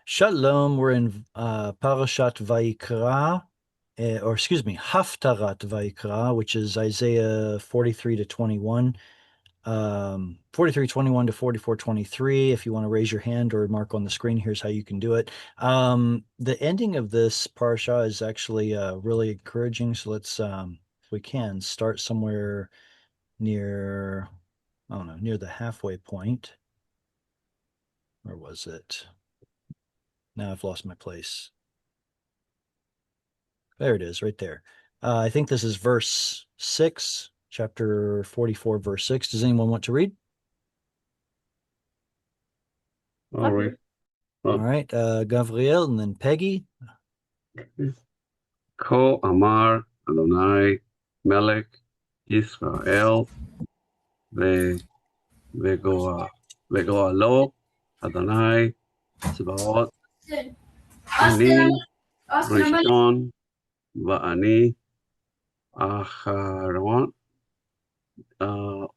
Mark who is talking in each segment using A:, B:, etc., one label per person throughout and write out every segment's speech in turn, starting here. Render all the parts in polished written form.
A: Shalom, we're in Parashat Vayyiqra, or excuse me, Haftarat Vayyiqra, which is Isaiah 43 to 21. 43:21 to 44:23. If you want to raise your hand or mark on the screen, here's how you can do it. The ending of this parasha is actually really encouraging. So let's, if we can, start somewhere near, I don't know, near the halfway point. Where was it? Now I've lost my place. There it is, right there. I think this is verse 6, chapter 44, verse 6. Does anyone want to read?
B: All right.
A: All right, Gavriel and then Peggy.
B: Ko Amar Adonai Melech Israel ve vegoalo Adonai Tzvaot Ani Rishon va'ani Acharon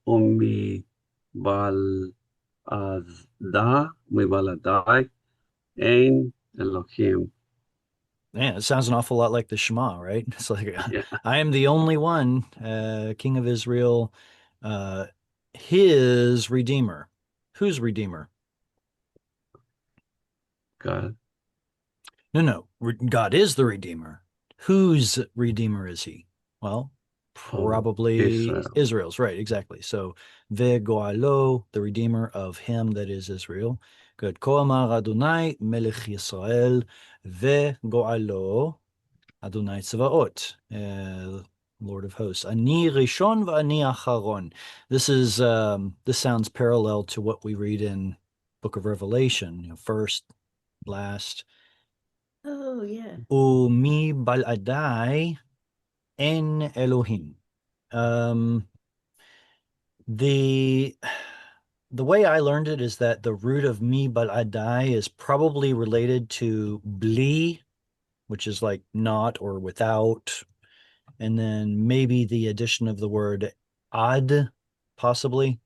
B: Umi Bal Azda Mibaladai Ein Elohim.
A: Man, it sounds an awful lot like the Shema, right? It's like,
B: Yeah,
A: I am the only one, King of Israel, uh, his Redeemer. Whose Redeemer?
B: God.
A: No, no, God is the Redeemer. Whose Redeemer is he? Well,
B: Oh,
A: probably
B: Israel.
A: Israel's, right, exactly. So, Ve'goalo, the Redeemer of him that is Israel. Good. Ko amar Adonai, Melech Yisrael, Ve'goalo, Adonai Tzvaot, Lord of hosts. Ani Rishon v'ani Acharon. This sounds parallel to what we read in Book of Revelation, first, last.
C: Oh, yeah.
A: Umi baladai en Elohim. Um, the the way I learned it is that the root of mi baladai is probably related to bli, which is like not or without, and then maybe the addition of the word ad, possibly,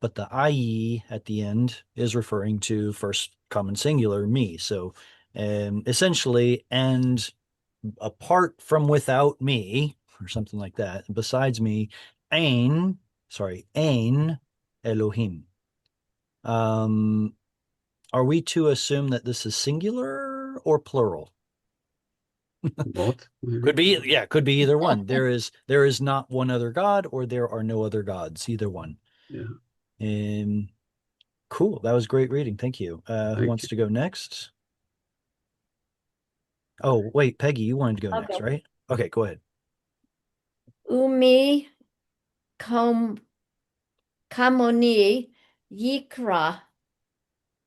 A: but the I at the end is referring to first common singular me. So, essentially, and apart from without me, or something like that, besides me, Ain Elohim. Um, are we to assume that this is singular or plural?
B: Both, maybe.
A: Could be, yeah, could be either one. There is not one other God, or there are no other gods, either one.
B: Yeah.
A: Um, cool. That was great reading. Thank you. Who
B: Thank
A: wants
B: you.
A: to go next? Oh, wait, Peggy, you wanted to go
C: I'll
A: next,
C: go.
A: right? Okay, go ahead.
C: Umi kom kamoni yikra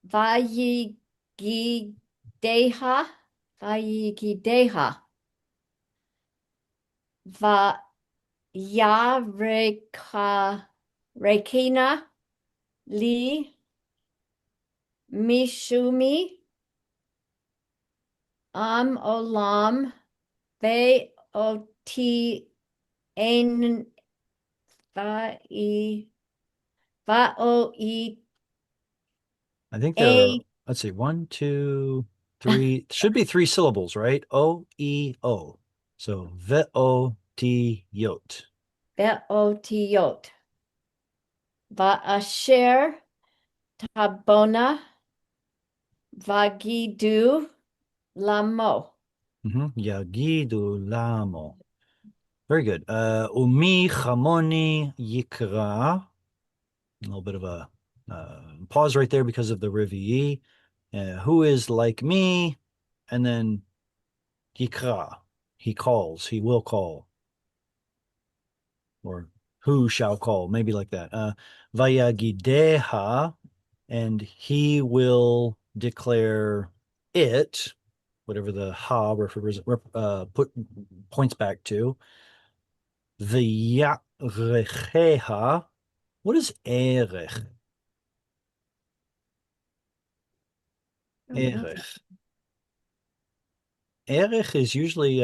C: vayigideha vayigideha va yareka rekina li mishumi olam ve oti en va i
A: I think there are,
C: a
A: let's see, one, two, three, should be three syllables, right? O-E-O. So Ve'otiyot.
C: Be'otiot. Va'asher tabona vagidu lamo.
A: Yagidu lamo. Very good. Umi chamoni yikra. A little bit of a pause right there because of the Rivi'i. Who is like me? And then yikra. He calls. He will call. Or who shall call, maybe like that. Vayagideha, and he will declare it, whatever the ha refers, points back to. V'yarecheha. What is erech?
C: Oh, nothing.
A: Erech. Erech is usually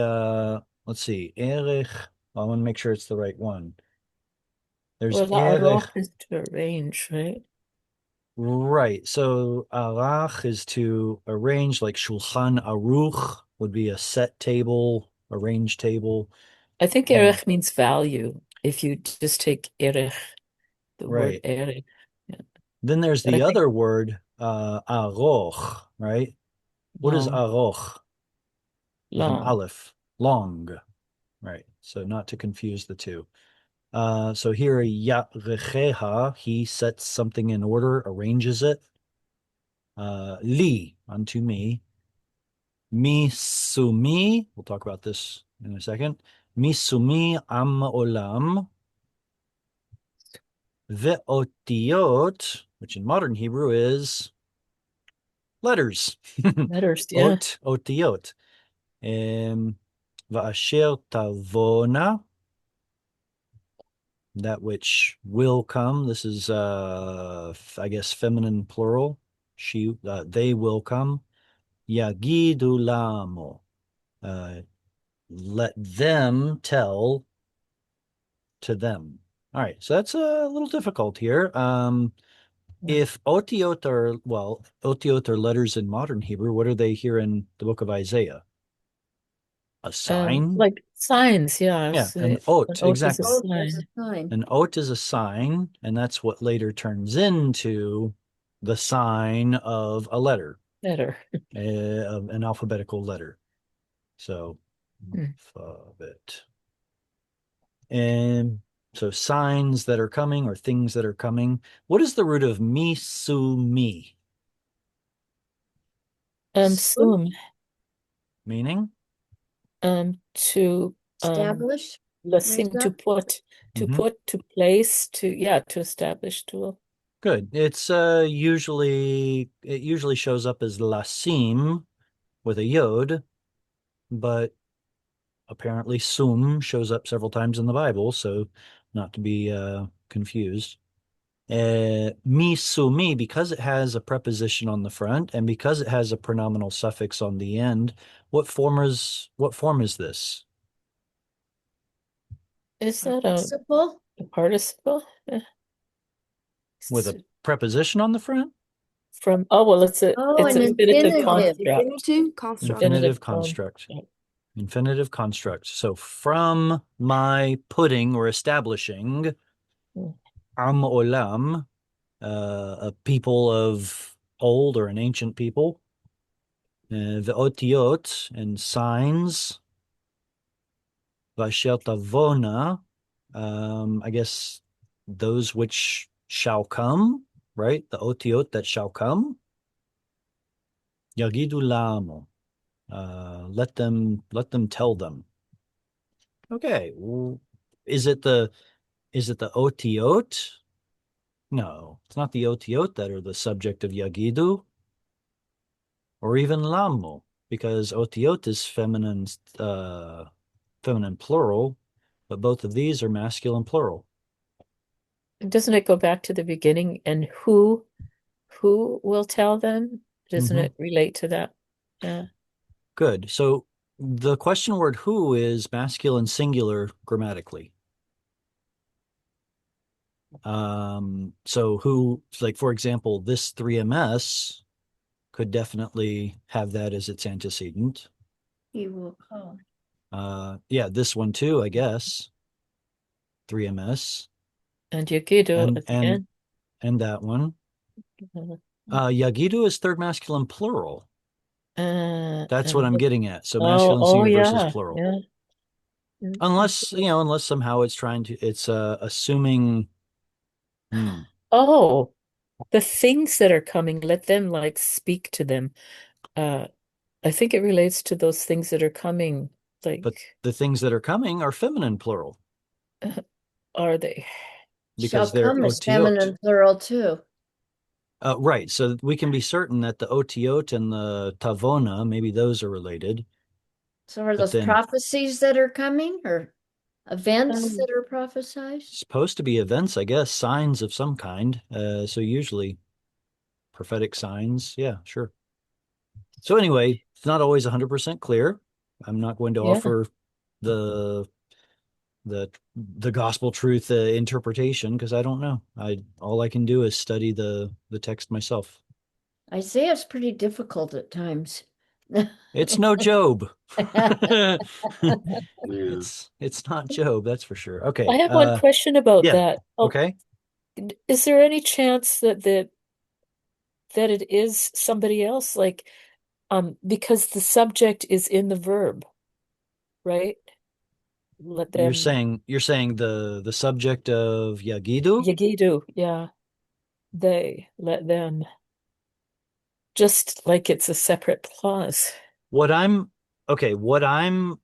A: let's see, erech. I want to make sure it's the right one. There's
D: Well, the
A: erech.
D: Aroch is to arrange, right?
A: Right. So arach is to arrange, like shulchan aruch would be a set table, arranged table.
D: I think
A: Uh,
D: erech means value. If you just take erech, the word
A: right.
D: erech. Yeah.
A: Then there's
D: But I
A: the
D: think
A: other word, aroch, right? What is
D: long,
A: aroch with an
D: long.
A: aleph? Long, right? So not to confuse the two. So here, yarecheha, he sets something in order, arranges it. Li, unto me. Mi sumi, we'll talk about this in a second. Mi sumi am olam. Ve'otiyot, which in modern Hebrew is letters.
D: Letters, yeah.
A: Ot, otiyot. Va'asher tavona, that which will come. This is, I guess, feminine plural. They will come. Yagidu lamo. Uh, let them tell to them. All right, so that's a little difficult here.
D: Yeah.
A: If otiot are, well, otiot are letters in modern Hebrew, what are they here in the book of Isaiah? A sign?
D: Like signs, yeah.
A: Yeah, an
D: An
A: ot,
D: oath is a
A: exactly.
C: Oh, there's a
D: sign.
C: sign.
A: An ot is a sign, and that's what later turns into the sign of a letter,
D: Letter.
A: of an alphabetical letter. So,
D: Hmm.
A: alphabet. And so signs that are coming or things that are coming. What is the root of mi, su, mi?
C: Soon,
D: Sum,
A: Meaning?
D: to
C: establish, raise
D: listen,
C: up.
A: Mhm.
D: to place, yeah, to establish, to
A: Good. It's it usually shows up as lasim with a yod, but apparently sum shows up several times in the Bible, so not to be confused. Mi sumi, because it has a preposition on the front and because it has a pronominal suffix on the end, what form is this?
D: is that
C: Participle.
D: a participle?
A: With
D: It's
A: a preposition on the front?
D: from oh well,
C: Oh,
D: it's
C: an
D: a infinitive
C: infinitive.
D: construct.
E: Infinitive construct.
A: Infinitive
D: Infinitive
A: construct.
D: construct.
A: Infinitive construct. So from my putting or establishing,
D: Mm.
A: am olam, a people of old or an ancient people, the otiot and signs, vasher tavona, I guess those which shall come, right? The otiot that shall come, yagidu lamo, let them tell them. Okay, is it the otiot? No, it's not the otiot that are the subject of yagidu or even lamu, because otiot is feminine plural, but both of these are masculine plural.
D: Doesn't it go back to the beginning? And who will tell them? Doesn't
A: Hmm.
D: it relate to that? Yeah.
A: Good. So the question word who is masculine singular grammatically. So who, like for example, this 3ms could definitely have that as its antecedent.
C: He will come.
A: Yeah, this one too, I guess. 3ms
D: And Yagido
A: and
D: at the
A: and
D: end.
A: and that one.
D: Uh,
A: Yagidu is third masculine plural. That's what
D: and
A: I'm getting at. So
D: oh,
A: masculine
D: oh
A: singular versus
D: yeah,
A: plural.
D: yeah.
A: Unless somehow it's assuming. Hmm.
D: Oh, the things that are coming, let them like speak to them. Uh, I think it relates to those things that are coming.
A: But
D: Like,
A: the things that are coming are feminine plural
D: are they?
C: Shall
A: because they're
C: come is
A: otiot.
C: feminine plural too.
A: Right. So we can be certain that the otiot and the tavona, maybe those are related.
C: So are
A: But
C: those
A: then
C: prophecies that are coming or events
D: Um,
C: that are prophesied?
A: supposed to be events, I guess, signs of some kind. So usually prophetic signs. Yeah, sure. So anyway, it's not always 100% clear. I'm not going to
D: yeah.
A: offer the the gospel truth interpretation because I don't know. All I can do is study the text myself.
C: Isaiah's pretty difficult at times.
A: It's no Job.
B: Yeah.
A: It's not Job, that's for sure.
D: I
A: Okay.
D: have one question about
A: Yeah.
D: that. Oh,
A: Okay.
D: is there any chance that it is somebody else? Like, because the subject is in the verb, right? Let them
A: You're saying the subject of Yagidu?
D: Yagidu, yeah. They let them, just like it's a separate clause.
A: What I'm okay, what I'm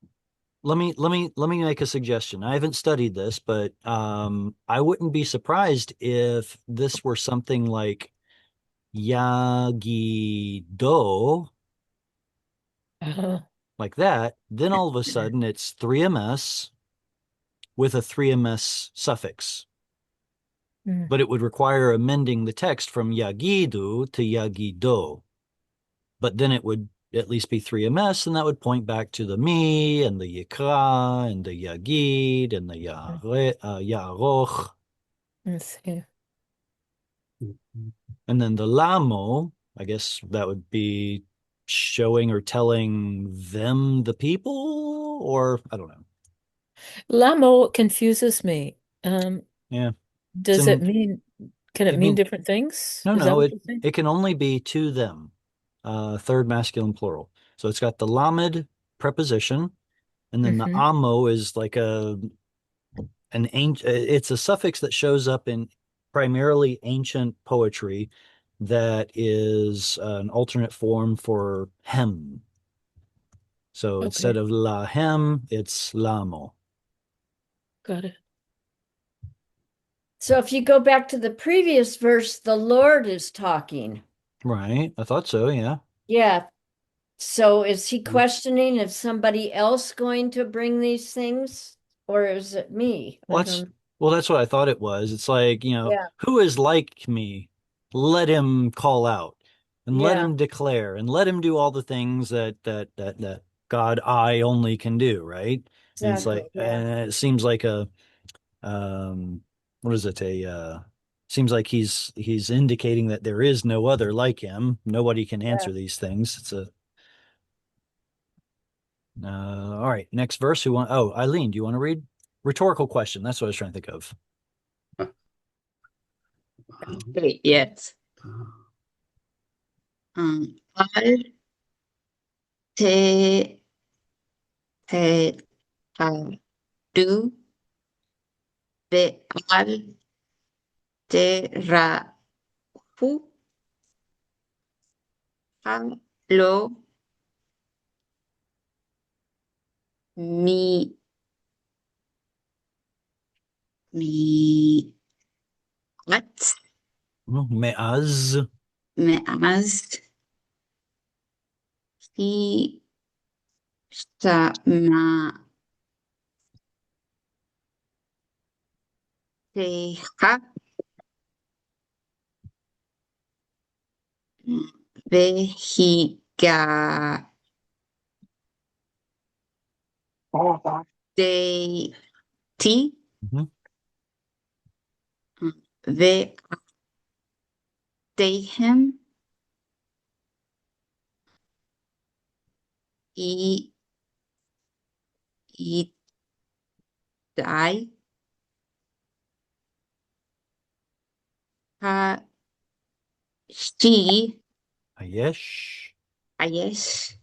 A: let me make a suggestion. I haven't studied this, but I wouldn't be surprised if this were something like Yagido,
D: Uh,
A: like that. Then all of a sudden it's 3ms with a 3ms suffix.
D: mm,
A: But it would require amending the text from Yagidu to Yagido. But then it would at least be 3ms, and that would point back to the me and the Yikra and the Yagid and the Yaroch.
D: let's see.
A: And then the Lamo, I guess that would be showing or telling them the people, or I don't know.
D: Lamo confuses me. Um,
A: Yeah. It's
D: does it
A: in,
D: mean, can it
A: it
D: mean
A: mean,
D: different things?
A: no,
D: Is that
A: no,
D: what you're saying?
A: it can only be to them. Third masculine plural. So it's got the lamed preposition, and then the
D: Mm-hmm.
A: amo is like an ancient. It's a suffix that shows up in primarily ancient poetry, that is an alternate form for hem. So instead
D: Okay,
A: of la hem, it's lamo.
D: got it.
C: So if you go back to the previous verse, the Lord is talking.
A: Right. I thought so. Yeah.
C: Yeah. So is he questioning if somebody else going to bring these things, or is it me?
A: Well,
C: I
A: that's
C: don't.
A: well, that's what I thought it was. It's like,
C: Yeah.
A: who is like me? Let him call out and let
C: Yeah.
A: him declare and let him do all the things that God I only can do, right? And it's
C: Exactly.
A: like,
C: Yeah.
A: and it seems like a um what is it? Seems like he's indicating that there is no other like him. Nobody can
C: Yeah.
A: answer these things. It's a all right, next verse. Eileen, do you want to read? Rhetorical question. That's what I was trying to think of.
E: Okay, yes. Al te te du ve al te ra hu ha lo mi mi at
A: Me'az.
E: me as hi sa ma te ha ve hi ga de ti
A: Mhm.
E: ve de him i i die ha she
A: Ayesh.
E: yes.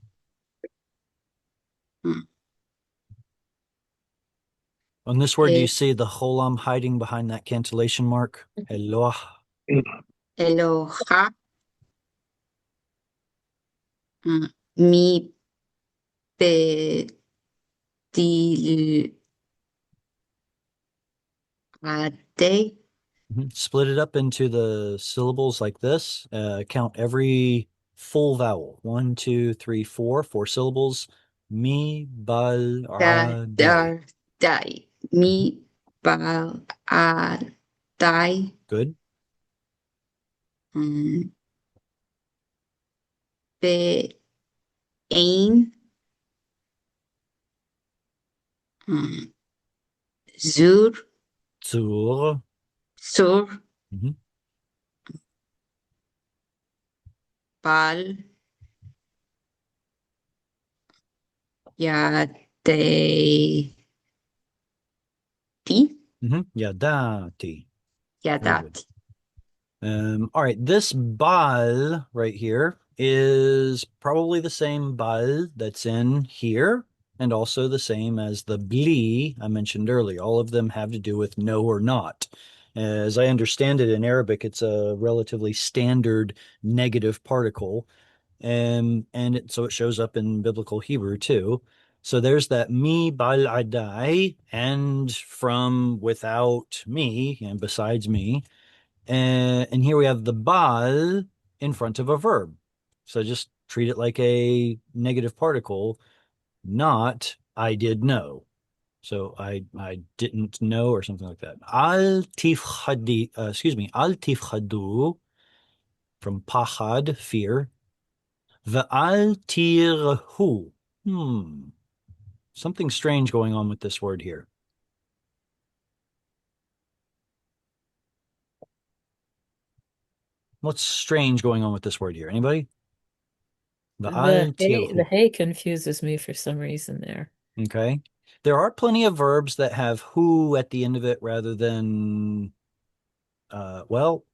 A: On this word, do you see the cholam hiding behind that cantillation mark? Eloah.
E: Eloha mi bedil ade
A: Mhm. Split it up into the syllables like this. Count every full vowel. One, two, three, four. Four syllables. Mi, bal,
E: da
A: ade.
E: dar dai mi bal adai
A: Good.
E: be ain zur,
A: zur.
E: zur,
A: Mhm.
E: bal, yadati,
A: Yadati. Very good.
E: yadati.
A: All right, this bal right here is probably the same bal that's in here and also the same as the bli I mentioned earlier. All of them have to do with no or not. As I understand it in Arabic, it's a relatively standard negative particle. So it shows up in biblical Hebrew too. So there's that mi bal adai and from without me and besides me. And here we have the bal in front of a verb. So just treat it like a negative particle, not I did know. So I didn't know or something like that. Al tifchadu from pachad, fear. Ve'al tirhu. Something strange going on with this word here. What's strange going on with this word here? Anybody? Ve'al
D: The
A: tirhu.
D: hey confuses me for some reason there.
A: Okay. There are plenty of verbs that have who at the end of it rather than well,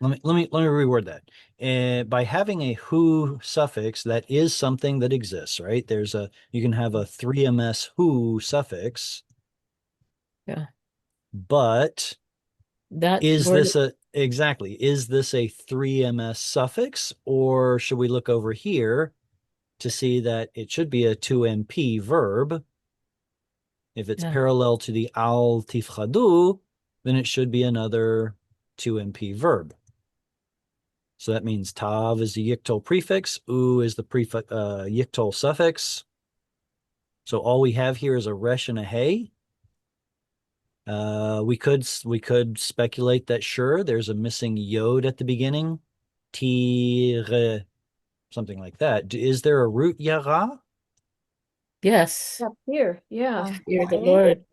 A: let me reword that. By having a who suffix, that is something that exists, right? You can have a 3ms who suffix,
D: Yeah.
A: but
D: That
A: is
D: word,
A: this a 3ms suffix, or should we look over here to see that it should be a 2mp verb? If it's
D: yeah.
A: parallel to the al tifchadu, then it should be another 2mp verb. So that means tav is the yiktol prefix, u is the yiktol suffix. So all we have here is a resh and a hey. We could speculate that sure, there's a missing yod at the beginning, tire, something like that. Is there a root yara?
D: Yes.
C: Up here, yeah.
D: Fear the Lord.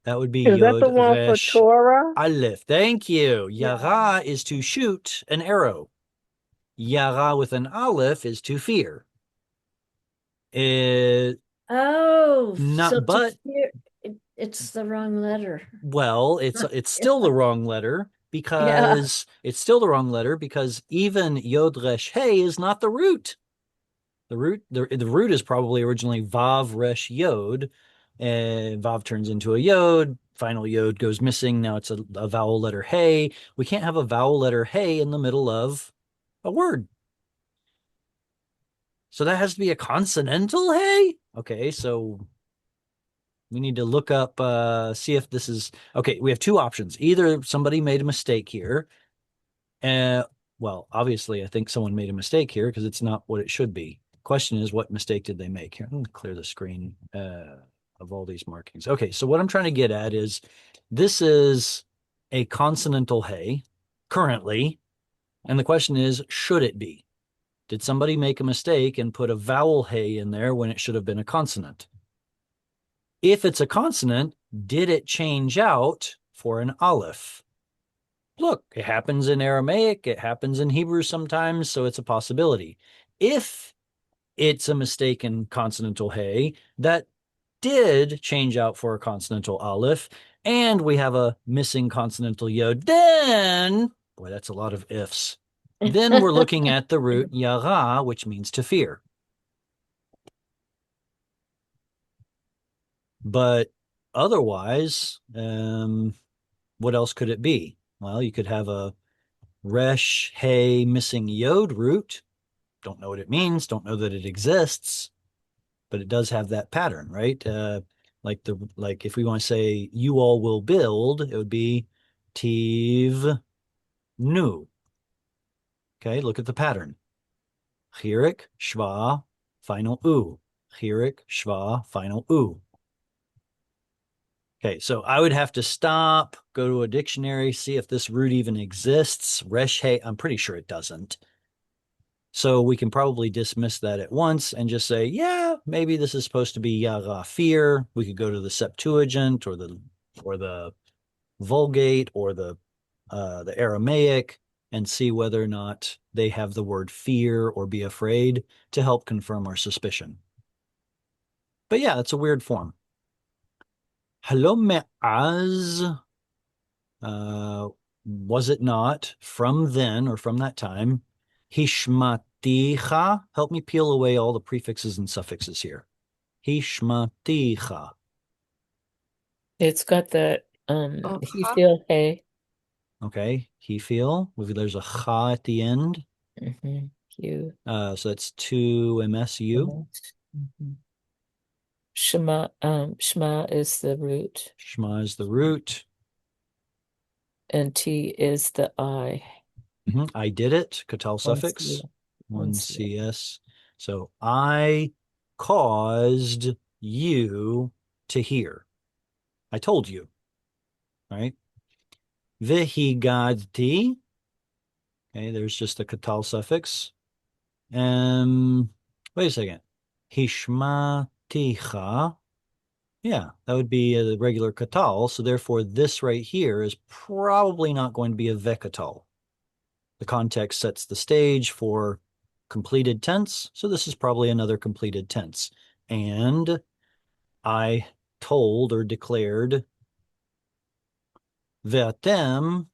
A: That would be
F: Is that the
A: yod
F: one for
A: resh
F: Torah?
A: aleph. Thank you.
C: Yeah.
A: Yara is to shoot an arrow. Yara with an aleph is to fear. It
C: Oh, so
A: not,
C: to
A: but
C: fear, it's the wrong letter.
A: well, it's still the wrong letter
C: Yeah.
A: because even yod resh hey is not the root. The root is probably originally vav resh yod, and vav turns into a yod. Final yod goes missing. Now it's a vowel letter hey. We can't have a vowel letter hey in the middle of a word. So that has to be a consonantal hey. Okay, so we need to look up, see if this is okay. We have two options. Either somebody made a mistake here. Well, obviously, I think someone made a mistake here because it's not what it should be. Question is, what mistake did they make? Here, I'm going to clear the screen of all these markings. Okay, so what I'm trying to get at is this is a consonantal hey currently, and the question is, should it be? Did somebody make a mistake and put a vowel hey in there when it should have been a consonant? If it's a consonant, did it change out for an aleph? Look, it happens in Aramaic, it happens in Hebrew sometimes, so it's a possibility. If it's a mistaken consonantal hey, that did change out for a consonantal aleph, and we have a missing consonantal yod, then, boy, that's a lot of ifs. Then we're looking at the root yara, which means to fear. But otherwise, what else could it be? Well, you could have a resh, hey, missing yod root. Don't know what it means. Don't know that it exists, but it does have that pattern, right? Like if we want to say you all will build, it would be tiv nu. Okay, look at the pattern. Chirik, shva, final u. Chirik, shva, final u. Okay, so I would have to stop, go to a dictionary, see if this root even exists. Resh hey, I'm pretty sure it doesn't. So we can probably dismiss that at once and just say, yeah, maybe this is supposed to be yara, fear. We could go to the Septuagint or the Vulgate or the Aramaic and see whether or not they have the word fear or be afraid to help confirm our suspicion. But yeah, it's a weird form. Halom me'az, was it not from then or from that time? Hishmaticha, help me peel away all the prefixes and suffixes here. Hishmaticha.
D: It's got that
E: Oh,
D: he
E: ha.
D: feel hey.
A: Okay, he feel. There's a cha at the end.
D: You.
A: So that's two MSU.
D: Shema is the root,
A: Shema is the root.
D: and T is the I.
A: I did it. Katal
D: One
A: suffix.
D: C.
A: One CS. So I caused you to hear. I told you. Right? Vihigadti. Okay, there's just a katal suffix. Wait a second. Hishmaticha. Yeah, that would be a regular katal. So therefore, this right here is probably not going to be a vekatal. The context sets the stage for completed tense. So this is probably another completed tense. And I told or declared ve'atem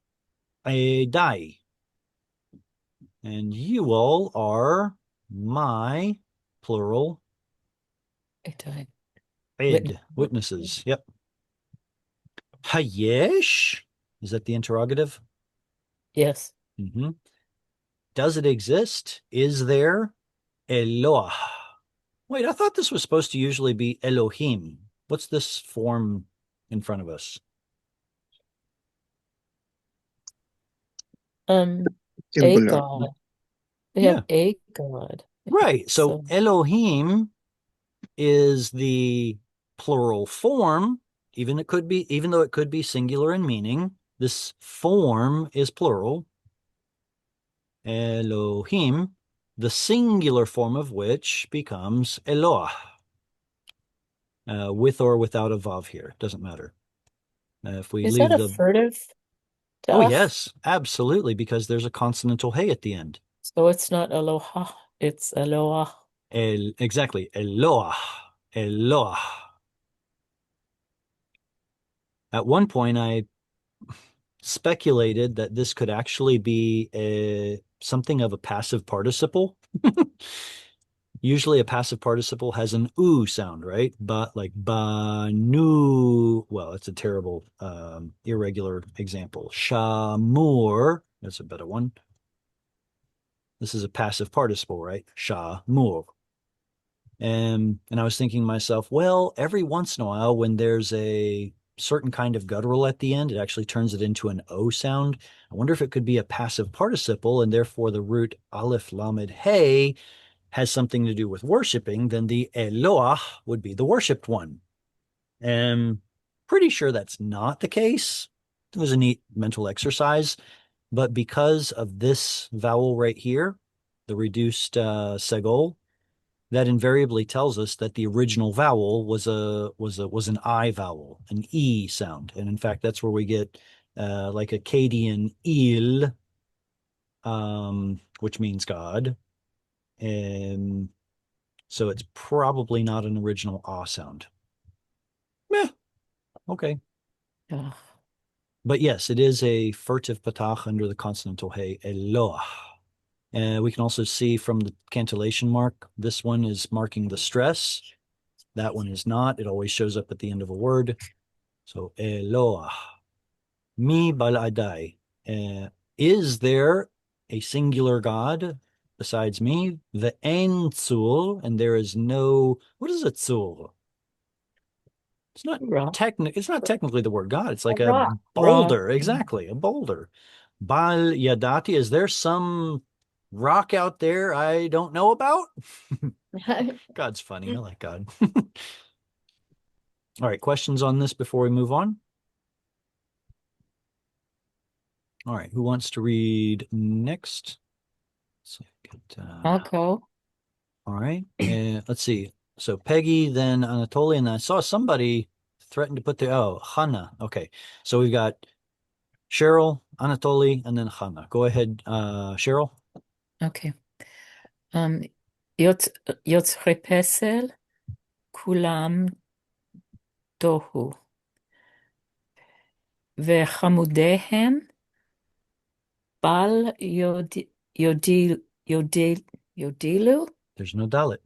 A: edai. And you all are my plural
D: I died.
A: witnesses. Yep. Hayesh, is that the interrogative?
D: Yes.
A: Does it exist? Is there Eloah? Wait, I thought this was supposed to usually be Elohim. What's this form in front of us?
D: A
F: Singular.
D: God. They
A: Yeah.
D: have a God.
A: Right. So Elohim is the plural form, even though it could be singular in meaning, this form is plural. Elohim, the singular form of which becomes Eloah. With or without a vav here, doesn't matter. If we
D: Is
A: leave
D: that a
A: the
D: furtive to
A: Oh,
D: ach?
A: yes, absolutely, because there's a consonantal hey at the end.
D: So it's not aloha, it's aloha.
A: Exactly. Eloah. Eloah. At one point, I speculated that this could actually be something of a passive participle. Usually a passive participle has an oo sound, right? But like nu, well, it's a terrible irregular example. Shamur, that's a better one. This is a passive participle, right? Shamur. And I was thinking to myself, well, every once in a while when there's a certain kind of guttural at the end, it actually turns it into an O sound. I wonder if it could be a passive participle, and therefore the root aleph lamed hey has something to do with worshiping, then the Eloah would be the worshipped one. And pretty sure that's not the case. It was a neat mental exercise. But because of this vowel right here, the reduced segol, that invariably tells us that the original vowel was an I vowel, an E sound. And in fact, that's where we get like Akkadian il, which means God. And so it's probably not an original ah sound. Yeah, okay.
D: Ugh.
A: But yes, it is a furtive patach under the consonantal hey, Eloah. And we can also see from the cantillation mark, this one is marking the stress. That one is not. It always shows up at the end of a word. So Eloah. Mi baladai. Is there a singular God besides me? The Ein Tzul, and there is no, what is a Tzul? It's not
D: Rock.
A: it's not technically the word God. It's like
C: A
A: a
C: rock.
A: boulder. Exactly, a boulder. Bal Yadati, is there some rock out there I don't know about? God's funny. I like God. All right, questions on this before we move on? All right, who wants to read next? So
D: I'll go.
A: all right. And let's see. So Peggy, then Anatoly, and I saw somebody threaten to put their, oh, Hannah. Okay. So we've got Cheryl, Anatoly, and then Hannah. Go ahead, Cheryl.
D: Okay. יוצרי פסל, כולם תוהו, וחמודיהם בל יודילו,
A: There's no Dalit.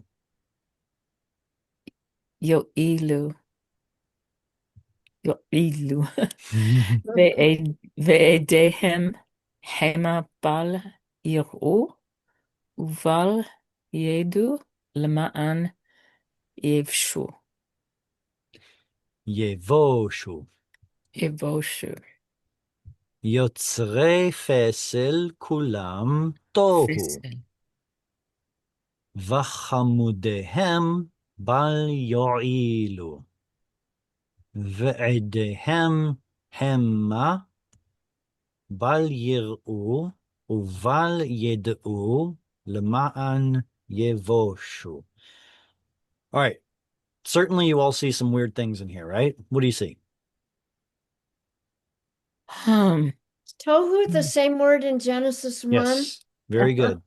D: יועילו, ועדיהם המה בל יראו, ובל ידעו למען יבשו.
A: Yevoshu.
D: יבושו.
A: יוצרי פסל כולם תוהו,
D: פסל.
A: וחמודיהם בל יועילו, ועדיהם המה בל יראו, ובל ידעו למען יבושו. All right. Certainly you all see some weird things in here, right? What do you see?
C: Is tohu the same word in Genesis 1?
A: Yes. Very good.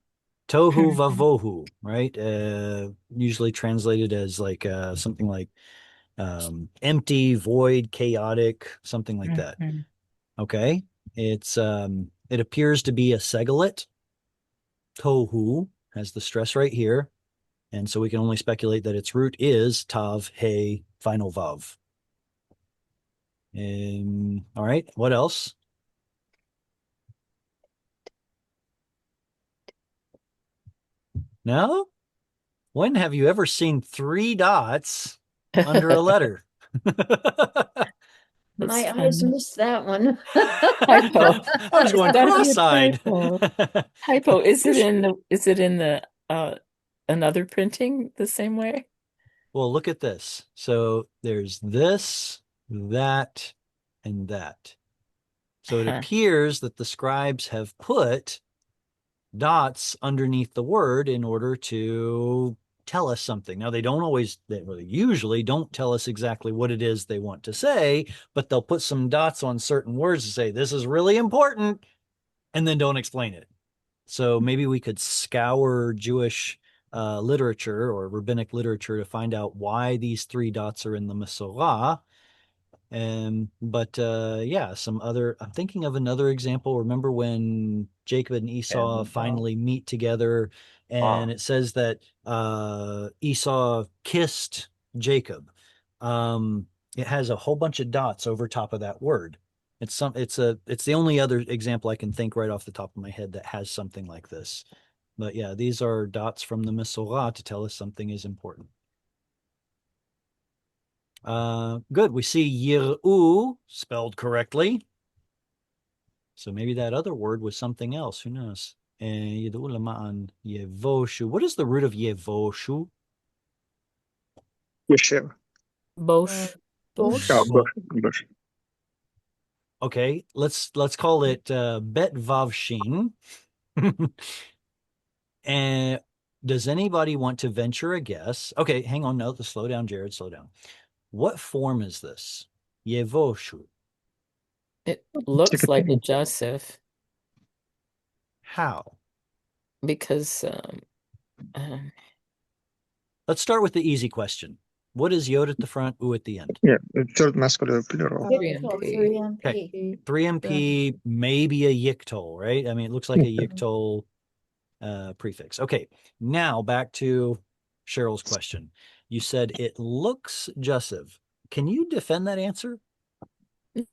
A: Tohu vavohu, right? Usually translated as like something like empty, void, chaotic, something like that.
D: Mhm.
A: Okay. It appears to be a seglet. Tohu has the stress right here. And so we can only speculate that its root is tav, he, final vav. All right. What else? No? When have you ever seen 3 dots under a letter?
C: My
D: That's
C: eyes
D: funny.
C: missed that one.
D: Typo.
A: I was going
D: It's gotta be a
A: cross-eyed.
D: Typo. Is it in the another printing the same way?
A: Well, look at this. So there's this, that, and that. So it
D: Huh.
A: appears that the scribes have put dots underneath the word in order to tell us something. Now, they usually don't tell us exactly what it is they want to say, but they'll put some dots on certain words to say, this is really important, and then don't explain it. So maybe we could scour Jewish literature or rabbinic literature to find out why these 3 dots are in the Masorah. But yeah, I'm thinking of another example. Remember when Jacob and Esau finally meet together, and it says that Esau kissed Jacob. It has a whole bunch of dots over top of that word. It's the only other example I can think right off the top of my head that has something like this. But yeah, these are dots from the Masorah to tell us something is important. Good. We see yir'u spelled correctly. So maybe that other word was something else. Who knows? Yir'u lama'an yevoshu. What is the root of yevoshu?
F: Yeshiva.
D: Bosh.
C: Bosh.
F: Oh,
A: Well,
F: Bush.
A: okay, let's call it bet vav shin. And does anybody want to venture a guess? Okay, hang on. No, slow down, Jared. Slow down. What form is this? Yevoshu.
D: It looks like a Joseph
A: How?
D: because
A: Let's start with the easy question. What is yod at the front, u at the end?
F: Yeah, third masculine plural.
C: 3MP.
A: Okay. 3MP, maybe a yiktol, right? I mean, it looks like a yiktol prefix. Okay, now back to Cheryl's question. You said it looks Joseph. Can you defend that answer?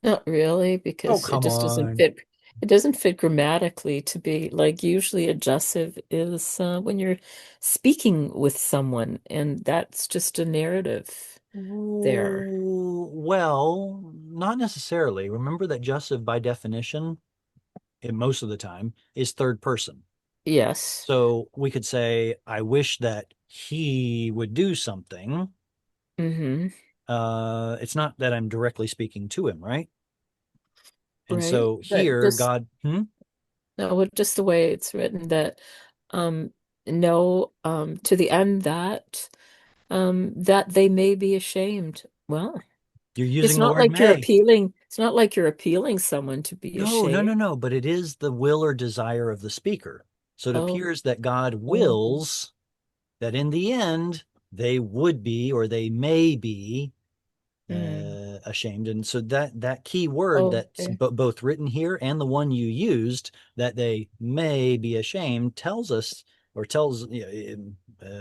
D: not really
A: Oh,
D: because it
A: come
D: just doesn't
A: on.
D: fit. It doesn't fit grammatically to be like usually a Joseph is when you're speaking with someone, and that's just a narrative there.
A: Well, not necessarily. Remember that Joseph, by definition, most of the time, is third person.
D: Yes.
A: So we could say, I wish that he would do something.
D: Mm-hmm.
A: It's not that I'm directly speaking to him, right? And
D: Right.
A: so
D: But
A: here,
D: just
A: God,
D: no, but just the way it's written that um, no, to the end that that they may be ashamed. Well,
A: You're
D: it's
A: using the
D: not
A: word
D: like you're
A: may.
D: appealing, it's not like you're appealing someone to be
A: No, no, no,
D: ashamed.
A: no. But it is the will or desire of the speaker. So it
D: Oh,
A: appears that God
D: oh,
A: wills that in the end they would be or they may be ashamed. And so that key word
D: oh,
A: that's
D: okay.
A: both written here and the one you used, that they may be ashamed, tells us or tells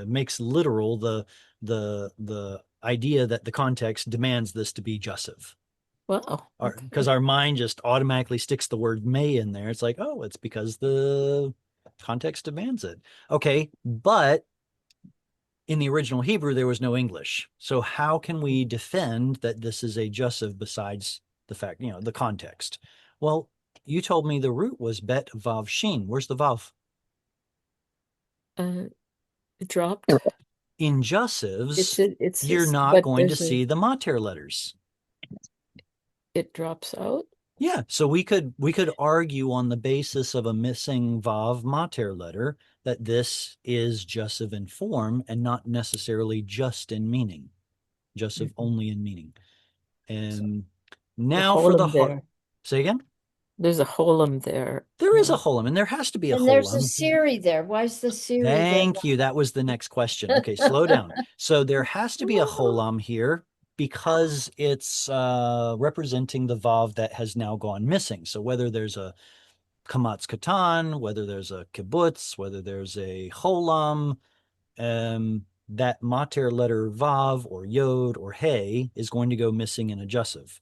A: makes literal the idea that the context demands this to be jussive.
D: Wow.
A: Because
D: Okay.
A: our mind just automatically sticks the word may in there. It's like, oh, it's because the context demands it. Okay, but in the original Hebrew, there was no English. So how can we defend that this is a jussive besides the fact, the context? Well, you told me the root was bet vav shin. Where's the vav?
D: It dropped.
A: In
D: It's
A: jussives,
D: a, it's
A: you're
D: this,
A: not
D: but
A: going to
D: there's a,
A: see the mater letters.
D: it drops out.
A: Yeah, so we could argue on the basis of a missing vav mater letter that this is jussive in form and not necessarily just in meaning, jussive
D: Mhm.
A: only in meaning.
D: So
A: And
D: the
A: now for the
D: holum
A: heart.
D: there.
A: Say again?
D: There's a holum there.
A: There is a holum, and there has to be a
C: And there's a
A: holum.
C: Siri there. Why is the Siri there?
A: Thank you. That was the next question. Okay, slow down. So there has to be a holum here because it's representing the vav that has now gone missing. So whether there's a kamatz katan, whether there's a kibbutz, whether there's a holam, that mater letter vav or yod or hey is going to go missing in a jussive.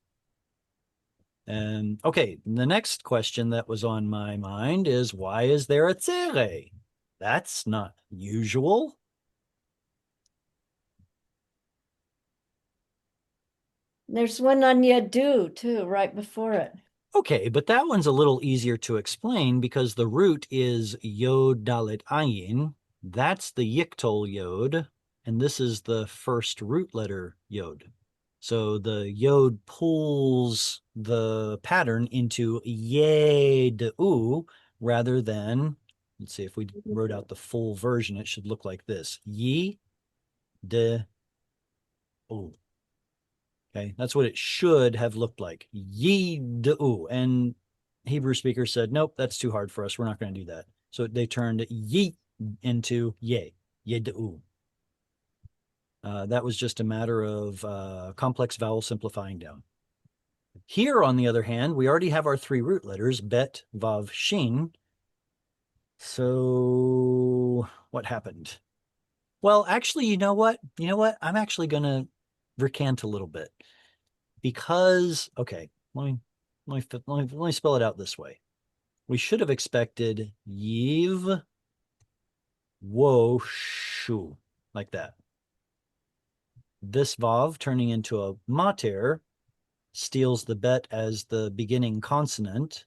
A: And okay, the next question that was on my mind is why is there a tzere? That's not usual.
C: There's one on Yadu too, right before it.
A: Okay, but that one's a little easier to explain because the root is yod dalet ayin. That's the yiktol yod, and this is the first root letter yod. So the yod pulls the pattern into yedu rather than, let's see, if we wrote out the full version, it should look like this. Yi de u. Okay, that's what it should have looked like. Yi-du. And Hebrew speakers said, nope, that's too hard for us. We're not going to do that. So they turned ye into ye, ye-du. That was just a matter of complex vowel simplifying down. Here, on the other hand, we already have our three root letters, bet, vav, shin. So what happened? Well, actually, you know what? I'm actually going to recant a little bit. Because okay, let me spell it out this way. We should have expected yiv wo shu like that. This vav turning into a mater steals the bet as the beginning consonant,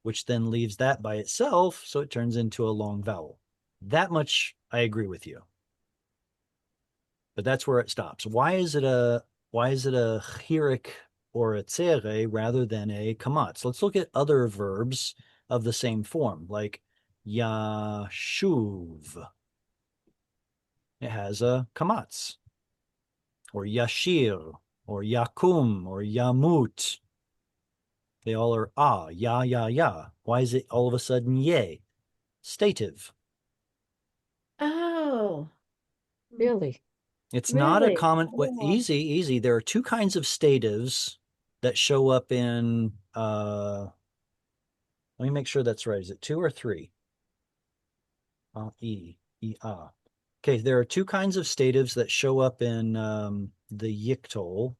A: which then leaves that by itself, so it turns into a long vowel. That much I agree with you. But that's where it stops. Why is it a chirik or a tzere rather than a kamatz? Let's look at other verbs of the same form, like yashuv. It has a kamatz. Or yashir, or yakum, or yamut. They all are ya. Why is it all of a sudden ye? Stative.
C: Oh,
D: Really?
A: It's not a
C: really?
A: common,
C: Oh.
A: easy. There are two kinds of statives that show up in, let me make sure that's right. Is it two or three? Okay, there are two kinds of statives that show up in the yiktol.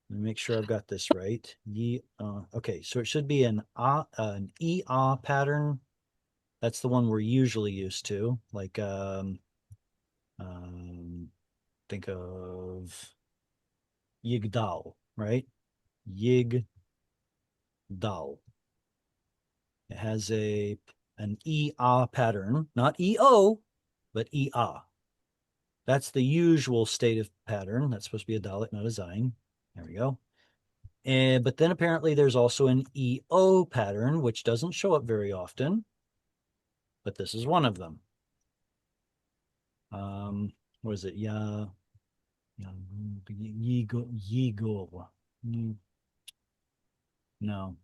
A: Let me make sure I've got this right. Okay, so it should be an pattern. That's the one we're usually used to. Like, think of yigdal, right? Yigdal. It has an E-ah pattern, not E-O, but E-ah. That's the usual stative pattern. That's supposed to be a dalet, not a zayin. There we go. But then apparently there's also an E-O pattern, which doesn't show up very often, but this is one of them. What is it? Yigor. No.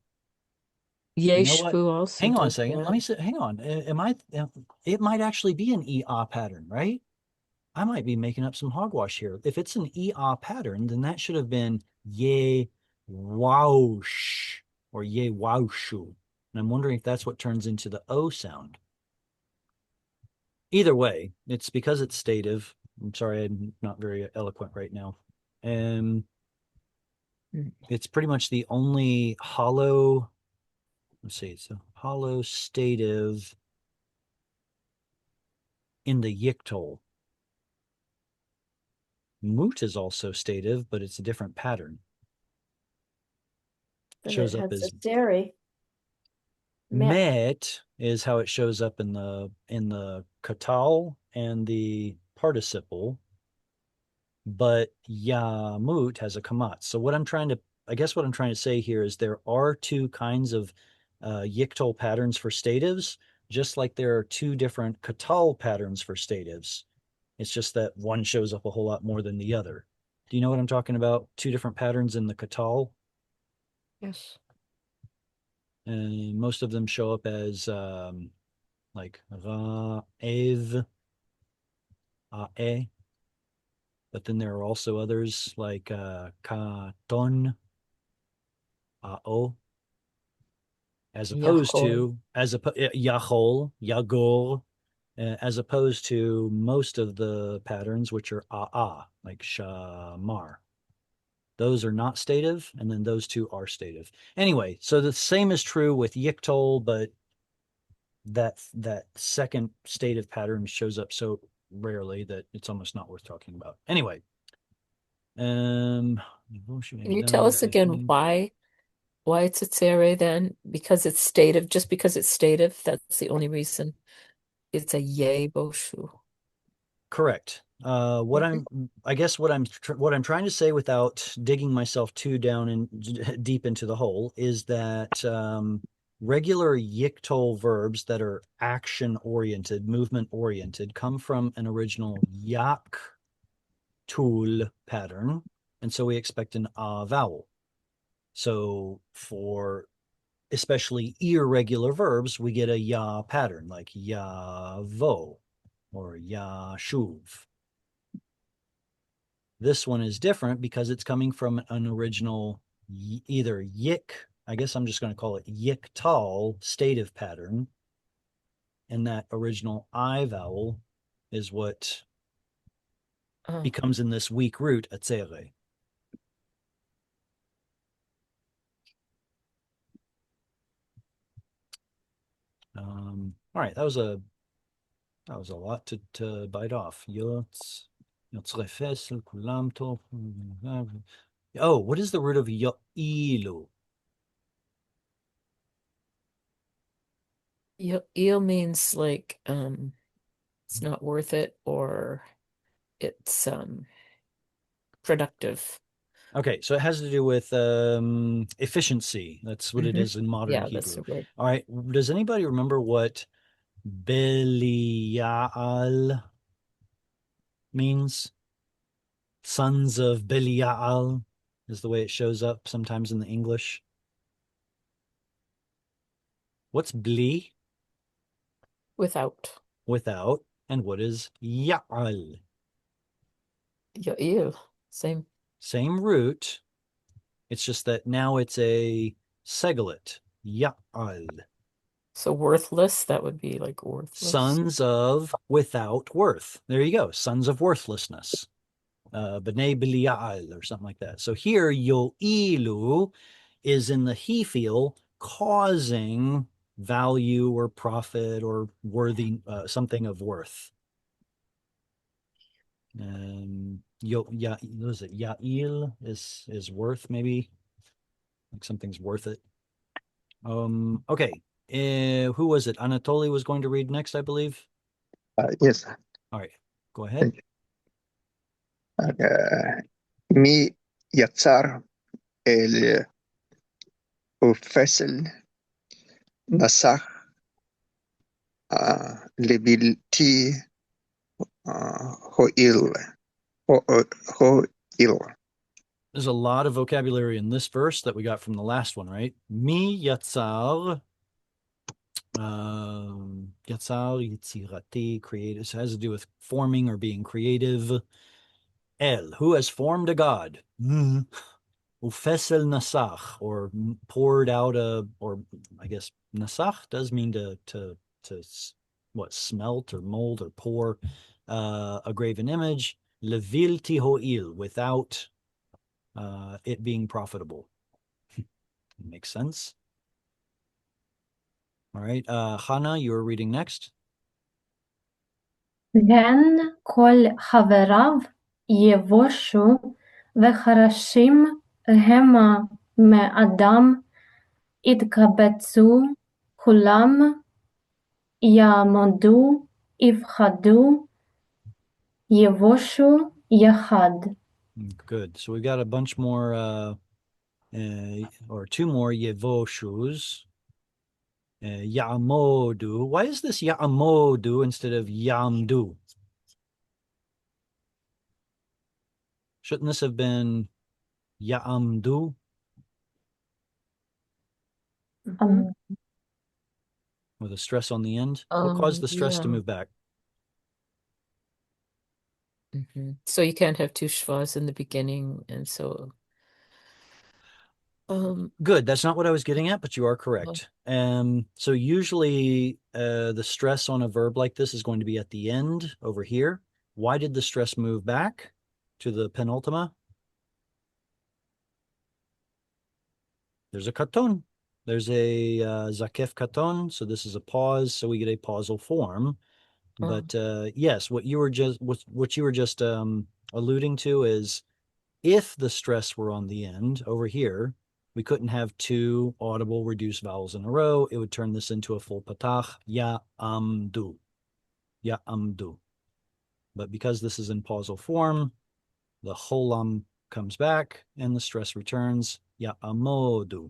A: You know what?
D: Yeshvu also
A: Hang on a
D: does
A: second. Let
D: that.
A: me say, hang on. It might actually be an EA pattern, right? I might be making up some hogwash here. If it's an EA pattern, then that should have been ye waush or ye waushu. And I'm wondering if that's what turns into the O sound. Either way, it's because it's stative. I'm sorry, I'm not very eloquent right now. And
D: Hmm.
A: it's pretty much the only hollow, let's see, it's a hollow stative in the Yiktol. Moot is also stative, but it's a different pattern.
C: But
A: Shows
C: it
A: up
C: has a
A: as
C: dairy.
A: met is how it shows up in the katal and the participle, but yamut has a kamat. So I guess what I'm trying to say here is there are two kinds of yiktol patterns for statives, just like there are two different katal patterns for statives. It's just that one shows up a whole lot more than the other. Do you know what I'm talking about? Two different patterns in the katal.
C: Yes.
A: And most of them show up as like ra, ev, ae. But then there are also others like katon, ao, as opposed
D: Yahol.
A: to yachol, yagol, as opposed to most of the patterns which are like shamar. Those are not stative, and then those two are stative. Anyway, so the same is true with yiktol, but that second stative pattern shows up so rarely that it's almost not worth talking about. Anyway,
D: Can you tell us again why it's a tsere then? Because it's stative, just because it's stative, that's the only reason it's a yay boshu.
A: Correct. I guess what I'm trying to say without digging myself too down and deep into the hole is that regular yiktol verbs that are action oriented, movement oriented, come from an original yak tul pattern, and so we expect an a vowel. So for especially irregular verbs, we get a ya pattern like yavo or yashuv. This one is different because it's coming from an original either yik, I guess I'm just going to call it yiktal stative pattern. And that original I vowel is what
D: Oh.
A: becomes in this weak root, atzere. All right, that was a lot to bite off. Oh, what is the root of yo'ilu?
D: Eel means like it's not worth it or it's productive.
A: Okay, so it has to do with efficiency. That's what it is in modern
D: Yeah, that's
A: Hebrew.
D: the word.
A: All right, does anybody remember what Belial means? Sons of Belial is the way it shows up sometimes in the English. What's Bli?
D: Without.
A: Without. And what is Ya'al?
D: Ew. Same.
A: Same root. It's just that now it's a seglet. Ya'al.
D: So worthless, that would be like worthless.
A: Sons of without worth. There you go. Sons of worthlessness. B'nai Belial or something like that. So here, Yo'ilu is in the he feel, causing value or profit or worthy, something of worth. What is it? Ya'il is worth, maybe like something's worth it. Okay. Who was it? Anatoly was going to read next, I believe.
F: Yes.
A: All right, go ahead.
F: Thank you. مي يتصار الفصل نسخ لبلتي ho'il. Ho'il.
A: There's a lot of vocabulary in this verse that we got from the last one, right? Mi yatzar. Yatzar, yitzirati, creative. This has to do with forming or being creative. El, who has formed a god. Ufesel nasach, or poured out or I guess nasach does mean to what, smelt or mold or pour a graven image. Levilti ho'il, without it being profitable. Makes sense. All right, Hannah, you are reading next.
G: כן, כל חבריו יבושו וחרשים המה מאדם יתקבצו כולם יעמדו יפחדו יבושו יחד.
A: Good. So we got a bunch more or two more yevoshus. Ya'amodu. Why is this ya'amodu instead of yamdu? Shouldn't this have been ya'amdu? With a stress on the end? What caused the stress to
D: Yeah.
A: move back?
D: So you can't have two shvas in the beginning, and so
A: Good. That's not what I was getting at, but you are correct. So usually the stress on a verb like this is going to be at the end over here. Why did the stress move back to the penultima? There's a katon. There's a zakef katon. So this is a pause. So we get a pausal form. But yes, what you were just alluding to is if the stress were on the end over here, we couldn't have two audible reduced vowels in a row. It would turn this into a full patach, ya'amdu. Ya'amdu. But because this is in pausal form, the cholam comes back and the stress returns, ya'amodu.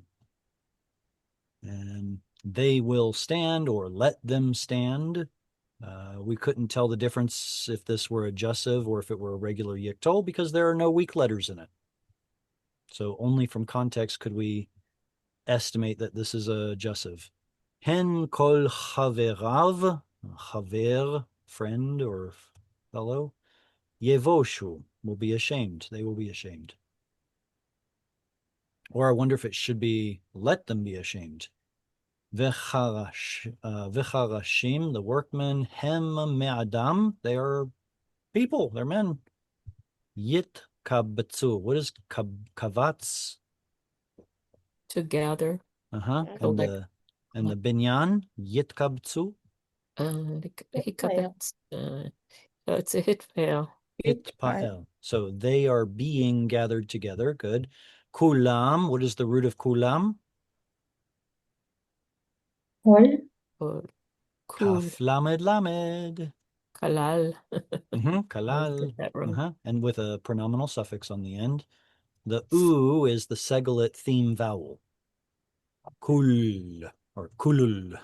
A: And they will stand, or let them stand. We couldn't tell the difference if this were a jussive or if it were a regular yiktol because there are no weak letters in it. So only from context could we estimate that this is a jussive. Hen kol chaverav, chaver, friend or fellow, yevoshu, will be ashamed. They will be ashamed. Or I wonder if it should be let them be ashamed. V'charashim, the workmen, hem me'adam, they are people, they're men. Yit kabetzu, what is kavatz?
D: to gather.
A: And the binyan, yit kabetzu?
D: It's a hit fail.
A: Hitpa'el. So they are being gathered together. Good. Kulam, what is the root of kulam?
G: כל
D: Cool.
A: Kaf lamed lamed.
D: Kalal.
A: Kalal.
D: Get that wrong.
A: And with a pronominal suffix on the end. The u is the segalit theme vowel. Kul or kulul.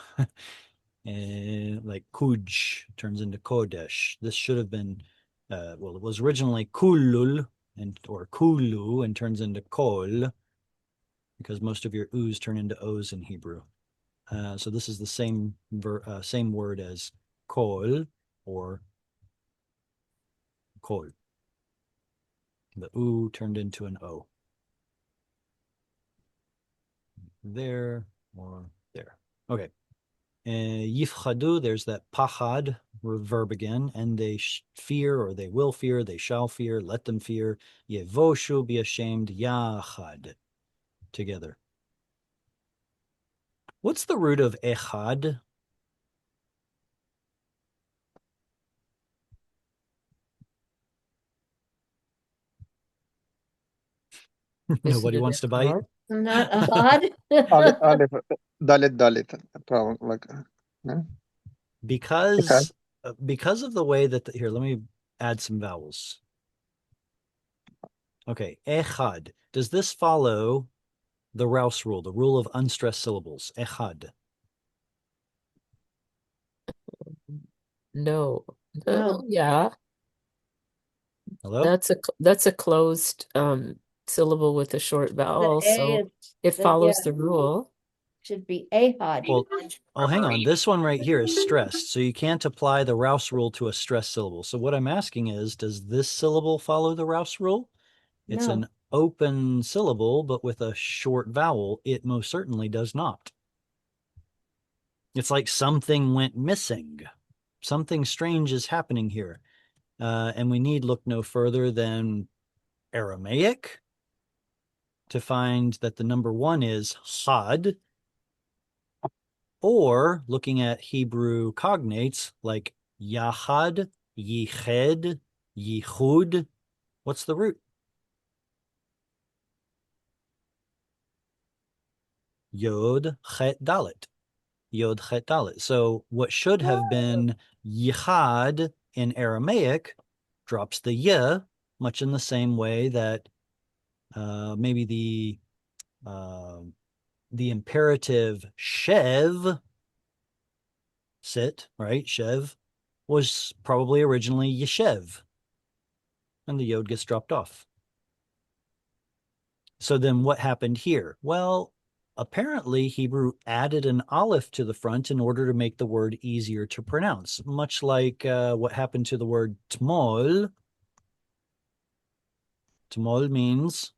A: Like kuj turns into kodesh. This should have been, well, it was originally kulul or kulu and turns into kol because most of your u's turn into o's in Hebrew. So this is the same word as kol or kol. The u turned into an o. There or there. Okay. Yifchadu, there's that pachad verb again, and they fear or they will fear, they shall fear, let them fear. Yevoshu, be ashamed, yachad, together. What's the root of echad? Nobody wants to bite?
C: Not odd.
F: Aleph, dalit. Problem like
A: Because of the way that here, let me add some vowels. Okay, echad. Does this follow the Rouse rule, the rule of unstressed syllables? Echad.
D: No.
C: No.
D: Yeah.
A: Hello?
D: That's a closed syllable with a short vowel,
C: The A
D: so
C: is,
D: it follows
C: yeah,
D: the rule.
C: should be ahad.
A: Well, oh, hang on. This one right here is stressed, so you can't apply the Rouse rule to a stressed syllable. So what I'm asking is, does this syllable follow the Rouse rule? It's
C: No.
A: an open syllable, but with a short vowel. It most certainly does not. It's like something went missing. Something strange is happening here. And we need look no further than Aramaic to find that the number one is had, or looking at Hebrew cognates like yahad, yiched, yichud. What's the root? Yod chet dalet. Yod chet dalet. So what should have been yichad in Aramaic drops the y, much in the same way that maybe the imperative shev, sit, right? Shev was probably originally yeshev, and the yod gets dropped off. So then what happened here? Well, apparently Hebrew added an aleph to the front in order to make the word easier to pronounce, much like what happened to the word tmol. Tmol means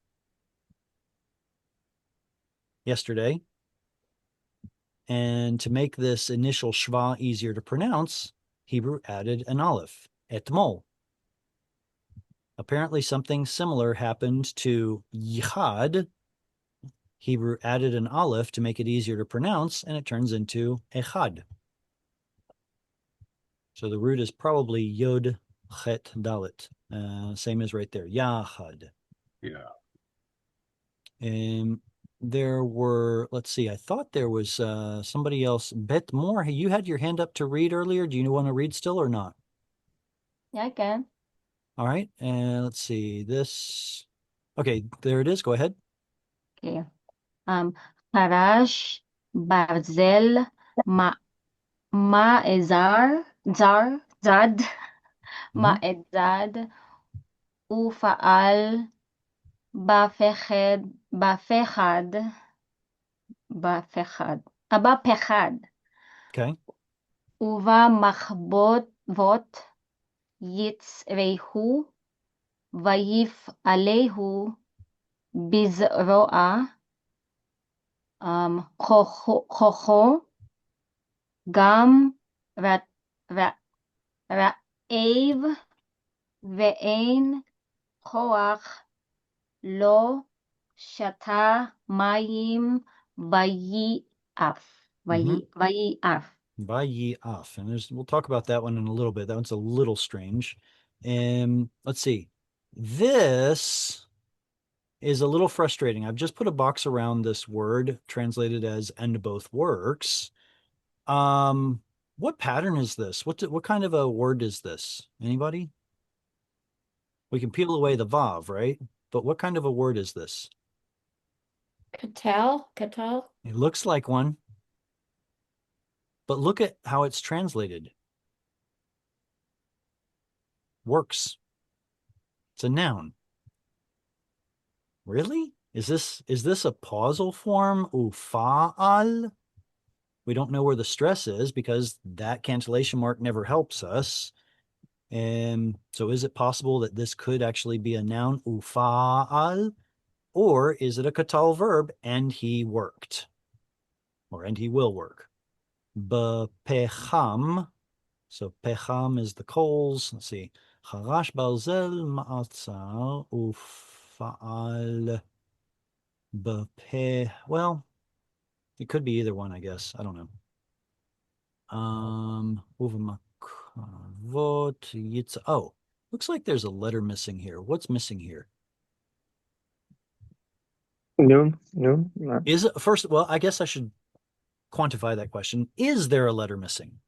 A: yesterday. And to make this initial shva easier to pronounce, Hebrew added an aleph, etmol. Apparently something similar happened to yichad. Hebrew added an aleph to make it easier to pronounce, and it turns into echad. So the root is probably yod chet dalet. Same as right there, yachad.
B: Yeah.
A: There were, let's see, I thought there was somebody else. Bet Moore, hey, you had your hand up to read earlier. Do you want to read still or not?
H: Yeah, I can.
A: All right, and let's see this. Okay, there it is. Go ahead.
H: Okay. Harash Barzel Ma Ma'ezar Zad
A: Mhm.
H: Ma'ezad Ufa'al Bafechad Bapechad
A: Okay.
H: Uva Machbot Vot Yitzrehu Vayif Alehu Bizroa Chocho Gam Ra'ev Ve'ein Koach Lo Shata Mayim Vayi'af
A: Mhm.
H: Vayi'af.
A: Vayyiqra. And we'll talk about that one in a little bit. That one's a little strange. Let's see. This is a little frustrating. I've just put a box around this word translated as "and both works." What pattern is this? What kind of a word is this? Anybody? We can peel away the vav, right? But what kind of a word is this?
C: Katal?
A: It looks like one, but look at how it's translated. Works. It's a noun. Really? Is this a pausal form? Ufa'al? We don't know where the stress is because that cancellation mark never helps us. And so is it possible that this could actually be a noun, ufa'al? Or is it a katal verb, and he worked? Or and he will work. Bepecham. So pecham is the coals. Let's see. Harash balzel ma'atzar ufa'al bepeh. Well, it could be either one, I guess. I don't know. Oh, looks like there's a letter missing here. What's missing here?
F: Noon, noon. No.
A: Is it first? Well, I guess I should quantify that question. Is there a letter missing?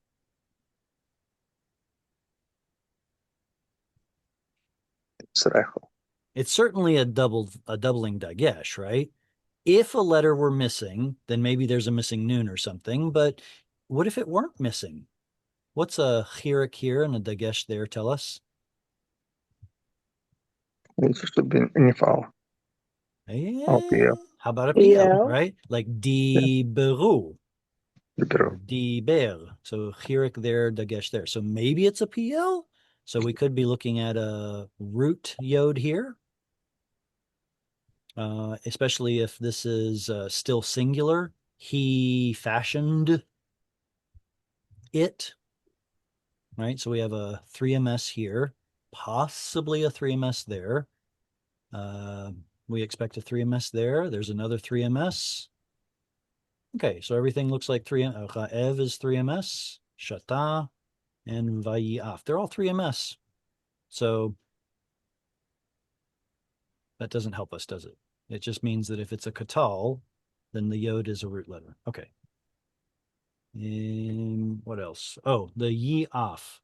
F: Srecho.
A: It's certainly a doubling dagesh, right? If a letter were missing, then maybe there's a missing noon or something. But what if it weren't missing? What's a chirik here and a dagesh there tell us?
F: It should be nifal.
A: Yeah.
F: PL.
A: How about a PL,
I: PL.
A: right? Like diberu or
F: Libero.
A: diber. So chirik there, dagesh there. So maybe it's a PL. So we could be looking at a root yod here. Especially if this is still singular. He fashioned it, right? So we have a 3ms here, possibly a 3ms there. We expect a 3ms there. There's another 3ms. Okay, so everything looks like 3. Ev is 3ms, Shata, and Vayyiqra. They're all 3ms. So that doesn't help us, does it? It just means that if it's a katal, then the yod is a root letter. Okay. And what else? Oh, the Yi-Af.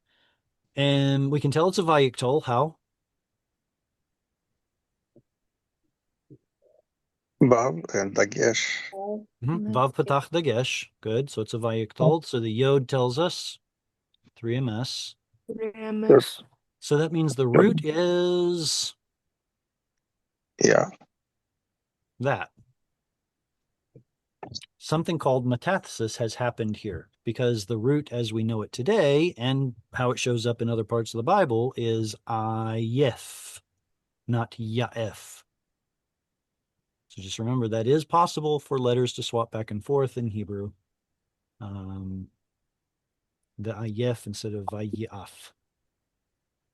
A: And we can tell it's a Vayyiqra. How?
F: Vav and Dagesh.
A: Vav Patach Dagesh. Good. So it's a Vayyiqra. So the Yod tells us 3ms.
I: 3ms.
A: So that means the root is
F: Yeah.
A: that. Something called metathesis has happened here because the root as we know it today and how it shows up in other parts of the Bible is ayef, not yaef. So just remember that is possible for letters to swap back and forth in Hebrew. The ayef instead of vayyiaf.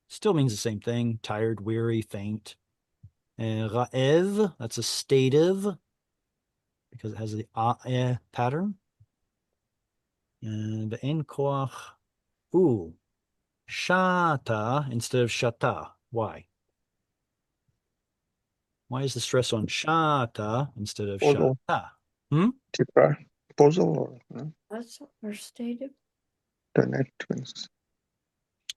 A: Still means the same thing, tired, weary, faint. Ra'ev, that's a stative because it has the a'eh pattern. And ve'en koach, ooh, shata instead of shata. Why? Why is the stress on shata instead of
F: Puzzle.
A: shata?
F: Tipra. Puzzle or no?
C: That's or stated.
F: The net twins.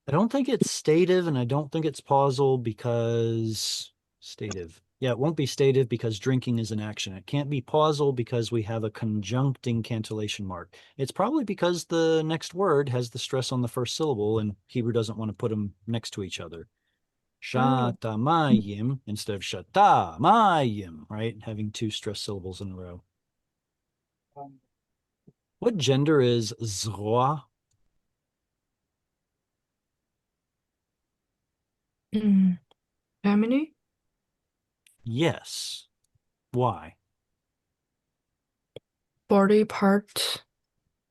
A: I don't think it's stative and I don't think it's pausal because stative. Yeah, it won't be stative because drinking is an action. It can't be pausal because we have a conjuncting cantillation mark. It's probably because the next word has the stress on the first syllable and Hebrew doesn't want to put them next to each other. Shatamayim instead of shatamayim, right? Having two stress syllables in a row. What gender is zroa?
I: Family?
A: Yes. Why?
I: Body part.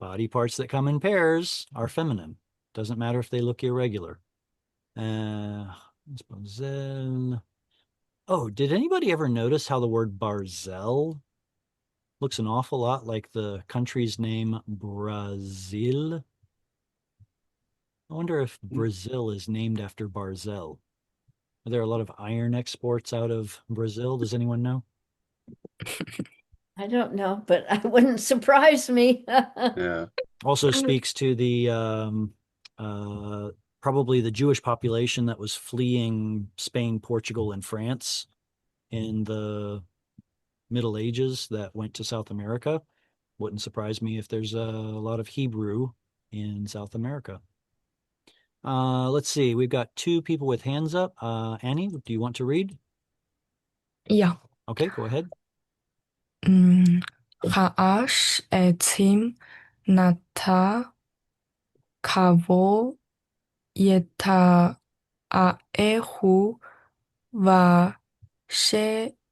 A: Body parts that come in pairs are feminine. Doesn't matter if they look irregular. Oh, did anybody ever notice how the word barzel looks an awful lot like the country's name Brazil? I wonder if Brazil is named after Barzel. Are there a lot of iron exports out of Brazil? Does anyone know?
C: I don't know, but it wouldn't surprise me.
B: Yeah.
A: Also speaks to the probably the Jewish population that was fleeing Spain, Portugal, and France in the Middle Ages that went to South America. Wouldn't surprise me if there's a lot of Hebrew in South America. Let's see. We've got two people with hands up. Annie, do you want to read?
I: Yeah.
A: Okay, go ahead.
I: רעש עצים נטע קבו יתאהו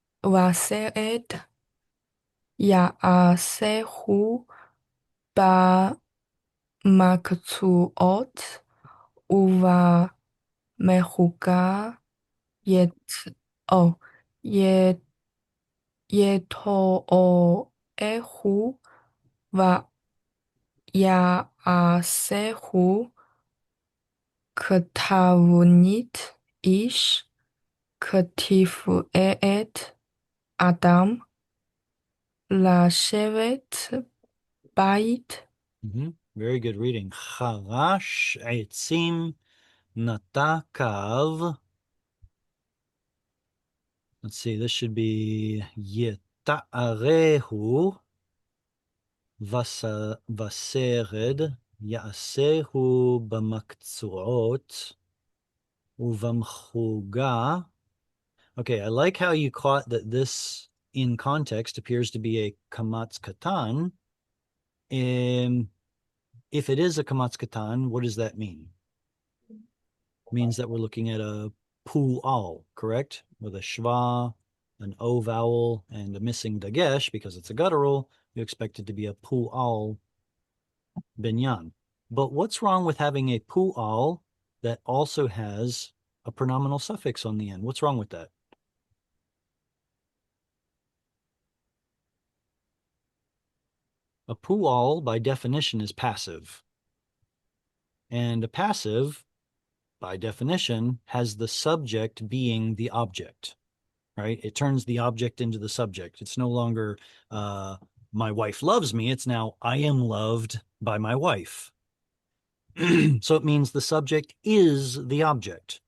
I: ושאת יעשהו במקצועות ובמחוקה יתואהו ויעשהו כתבנית איש כתפארת אדם לשבת בית.
A: Very good reading. חרש עצים נטע קו. Let's see, this should be יתארהו וסרד יעשהו במקצועות ובמחוגה Okay, I like how you caught that this in context appears to be a kamatz katan. If it is a kamatz katan, what does that mean? It means that we're looking at a pu'al, correct? With a shva, an o vowel, and a missing dagesh because it's a guttural. You expect it to be a pu'al binyan. But what's wrong with having a pu'al that also has a pronominal suffix on the end? What's wrong with that? A pu'al, by definition, is passive. And a passive, by definition, has the subject being the object, right? It turns the object into the subject. It's no longer, my wife loves me. It's now, I am loved by my wife. So it means the subject is the object.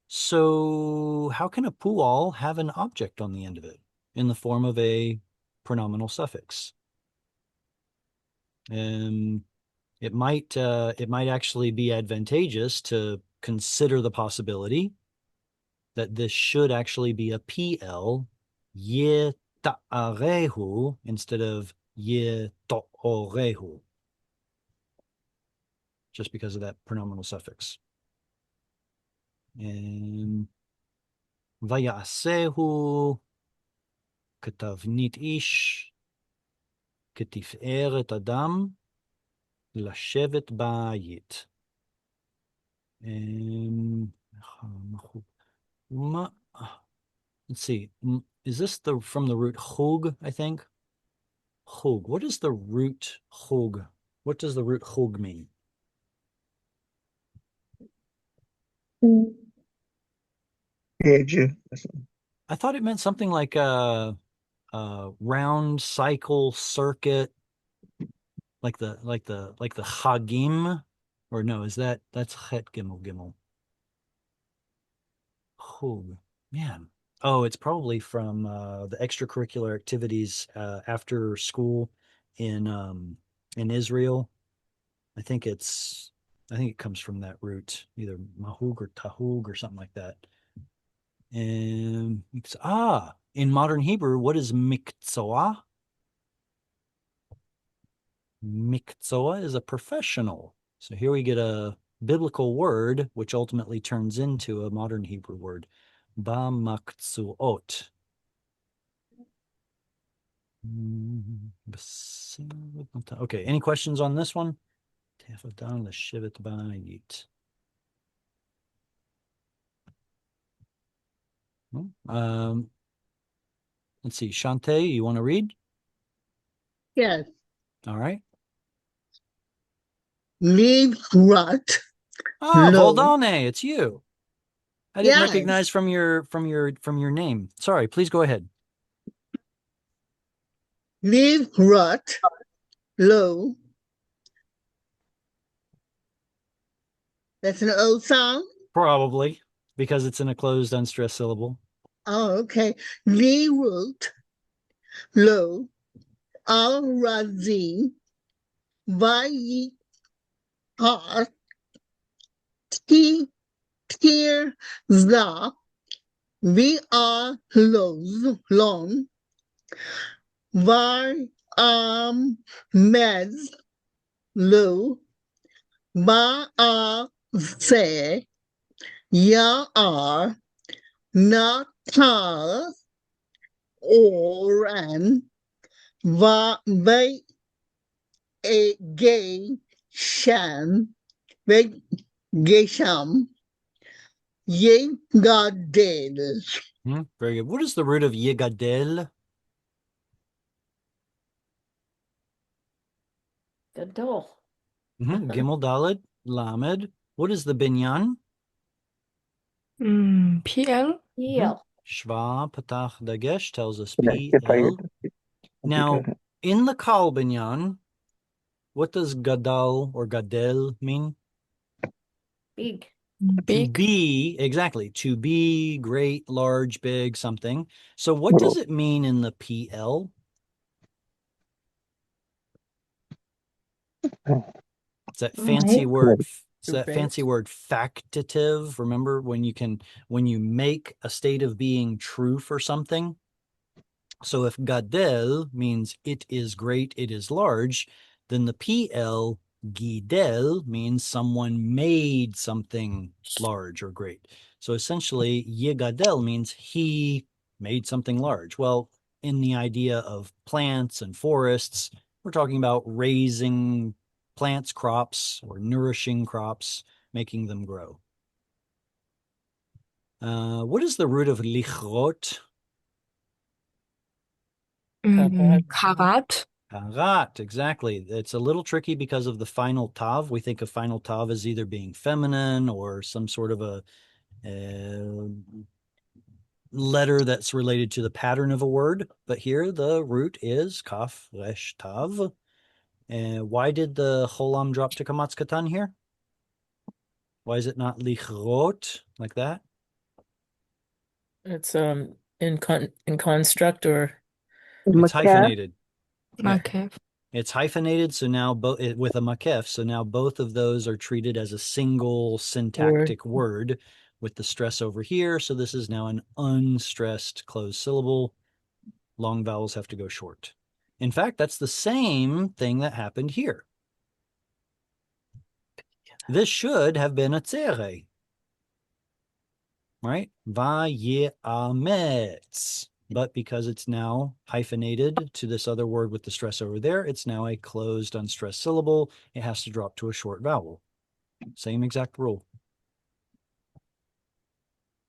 A: So how can a pu'al have an object on the end of it in the form of a pronominal suffix? It might actually be advantageous to consider the possibility that this should actually be a PL, ye ta'arehu, instead of ye to'orehu, just because of that pronominal suffix. And vayasehu ketavnit ish ketiferet adam לשבת בית. Let's see. Is this from the root chug, I think? Chug. What is the root chug? What does the root chug mean?
F: Age.
A: I thought it meant something like a round cycle circuit, like the chagim, or no? That's chet gimel gimel? Chug, man. Oh, it's probably from the extracurricular activities after school in Israel. I think it comes from that root, either mahug or tahug or something like that. And in modern Hebrew, what is mikzoah? Mikzoah is a professional. So here we get a biblical word, which ultimately turns into a modern Hebrew word, bamakzuot. Okay, any questions on this one? Let's see, Shante, you want to read?
J: Yes.
A: All right.
J: Leave rut.
A: Voldane, it's you. I didn't
J: Yes.
A: recognize from your name. Sorry, please go ahead.
J: Leave rut low. That's an old song?
A: Probably, because it's in a closed, unstressed syllable.
J: Oh, okay. Leave root low. Al razim. Vayyiqra. Tir za. We are long. Var mez lo. Ba se. Ya are natal oran va ve e gay shan ve gesham ye gadel.
A: Very good. What is the root of yigadel?
C: Gadol.
A: Gimel Daled Lamed. What is the binyan?
I: PL.
C: Eel.
A: Shva Patach Dagesh tells us PL. Now, in the Kal binyan, what does gadal or gadel mean?
C: Big.
A: To
I: Big.
A: be, exactly. To be great, large, big, something. So what does it mean in the PL? It's that fancy word, It's that fancy word factative. Remember when you make a state of being true for something? So if gadel means it is great, it is large, then the PL gidel means someone made something large or great. So essentially, yegadel means he made something large. Well, in the idea of plants and forests, we're talking about raising plants, crops, or nourishing crops, making them grow. What is the root of lichrot?
I: Karat.
A: Karat, exactly. It's a little tricky because of the final tav. We think of final tav as either being feminine or some sort of a letter that's related to the pattern of a word. But here the root is kaf resh tav. And why did the cholam drop to kamatz katan here? Why is it not lichrot like that?
D: It's in construct or
A: It's hyphenated.
I: Okay.
A: It's hyphenated, so now both with a makef, so now both of those are treated as a single syntactic word with the stress over here. So this is now an unstressed closed syllable. Long vowels have to go short. In fact, that's the same thing that happened here. This should have been a tzere, right? Vayyiqra. But because it's now hyphenated to this other word with the stress over there, it's now a closed, unstressed syllable. It has to drop to a short vowel. Same exact rule.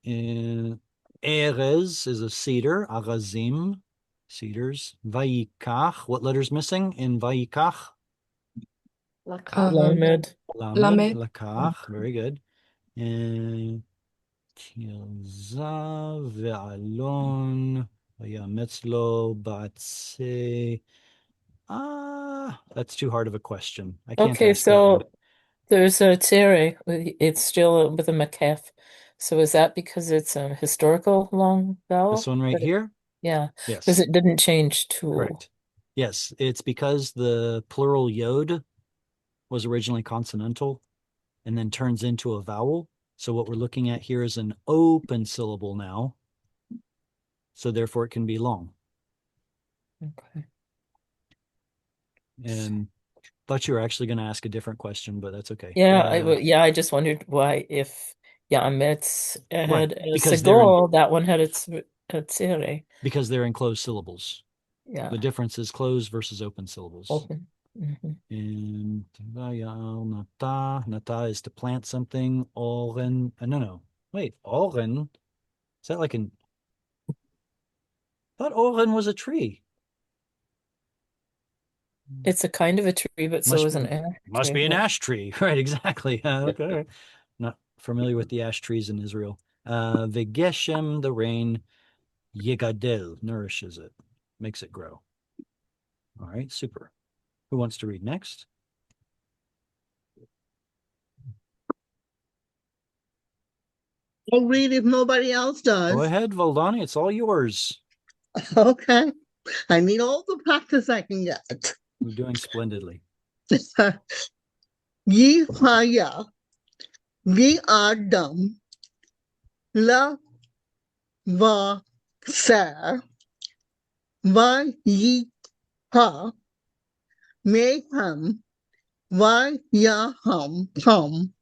A: Erez is a cedar. Arazim, cedars. Vayikach, what letter's missing in Vayikach?
D: lamed.
A: Lamed, lakach, very good. And Tirza ve'alon vayametz lo ba'atse. That's too hard of a question. I can't
D: Okay,
A: ask that one.
D: so there's a tere. It's still with a makef. So is that because it's a historical long vowel?
A: This one right here?
D: Yeah,
A: Yes.
D: because it didn't change to.
A: Correct. Yes, it's because the plural yod was originally consonantal and then turns into a vowel. So what we're looking at here is an open syllable now. So therefore it can be long.
D: Okay.
A: And thought you were actually going to ask a different question, but that's okay.
D: Yeah, I just wondered why if Yametz had a
A: because they're
D: Segol, that one had its a tere.
A: because they're in closed syllables.
D: Yeah.
A: The difference is closed versus open syllables.
D: Open. Mhm.
A: And nata is to plant something. Oren, no. Wait, oren? Is that like an? I thought oren was a tree.
D: It's a kind of a tree, but so is an ash
A: Must
D: tree.
A: be an ash tree, right? Exactly. Okay. Not familiar with the ash trees in Israel. Vegeshem, the rain. Yegadel nourishes it, makes it grow. All right, super. Who wants to read next?
J: I'll read if nobody else does.
A: Go ahead, Voldani. It's all yours.
J: Okay. I need all the practice I can get.
A: You're doing splendidly.
J: Yihaya, V'adam, La Va Ser, Vayyiqra, Mehem, Vayaham, Hum,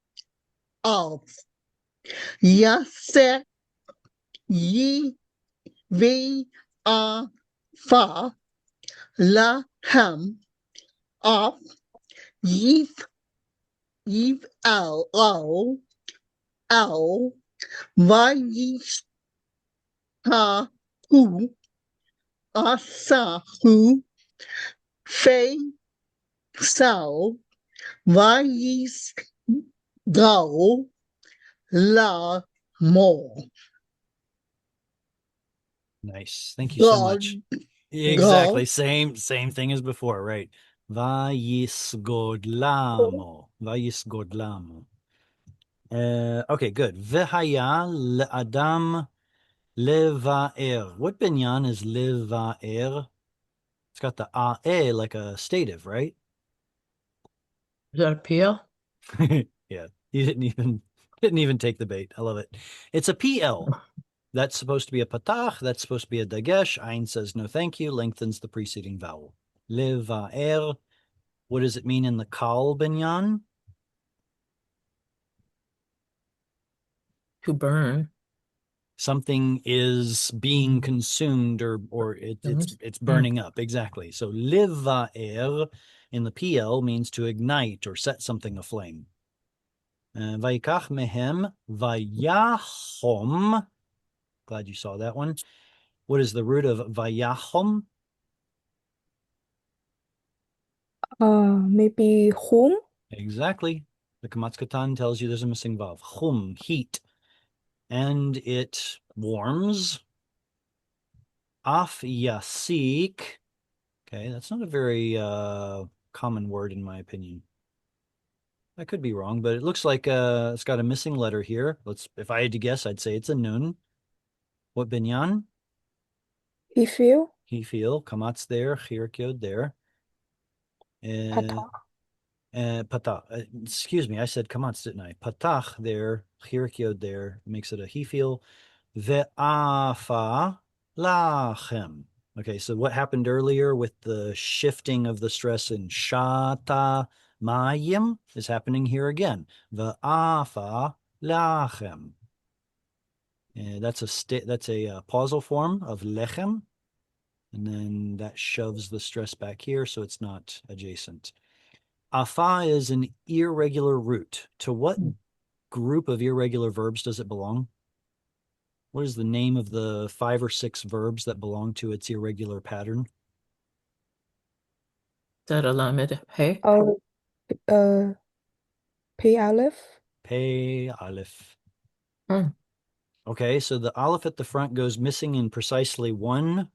J: Av, Yaseh, Yi, Fa, Lahem, Av, Yif, El, Vayishtahu, Asahu, Fe, Sal, Vayisgal, La, Mo.
A: Nice. Thank you so much.
J: God.
A: Exactly. Same thing as before, right? Vayisgodlamo. Vayisgodlamo. Okay, good. V'haya le'adam leva'er. What binyan is leva'er? It's got the like a stative, right?
I: Is that a Pia?
A: Yeah. You didn't even take the bait. I love it. It's a PL. That's supposed to be a patach. That's supposed to be a dagesh. Ein says no thank you, lengthens the preceding vowel. Levaer. What does it mean in the kal binyan?
D: To burn.
A: Something is being consumed or it's burning up. Exactly. So levaer in the PL means to ignite or set something aflame. Vayikach mehem vayachom. Glad you saw that one. What is the root of vayachom?
I: Maybe home?
A: Exactly. The Kamatz Katan tells you there's a missing vav. Chum, heat. And it warms. Af yasik. Okay, that's not a very common word in my opinion. I could be wrong, but it looks like it's got a missing letter here. If I had to guess, I'd say it's a nun. What binyan?
I: Ifil?
A: He feel. Kamatz there, chirkyod there.
I: Patach.
A: Patach. Excuse me, I said kamatz, didn't I? Patach there, chirkyod there, makes it a he feel. Ve'afa lachem. Okay, so what happened earlier with the shifting of the stress in shata mayim is happening here again. Ve'afa lachem. That's a pausal form of lechem, and then that shoves the stress back here, so it's not adjacent. Afa is an irregular root. To what group of irregular verbs does it belong? What is the name of the 5 or 6 verbs that belong to its irregular pattern?
D: That Alamed. Hey.
I: Oh, P Aleph?
A: Pei, aleph.
D: Hmm.
A: Okay, so the aleph at the front goes missing in precisely one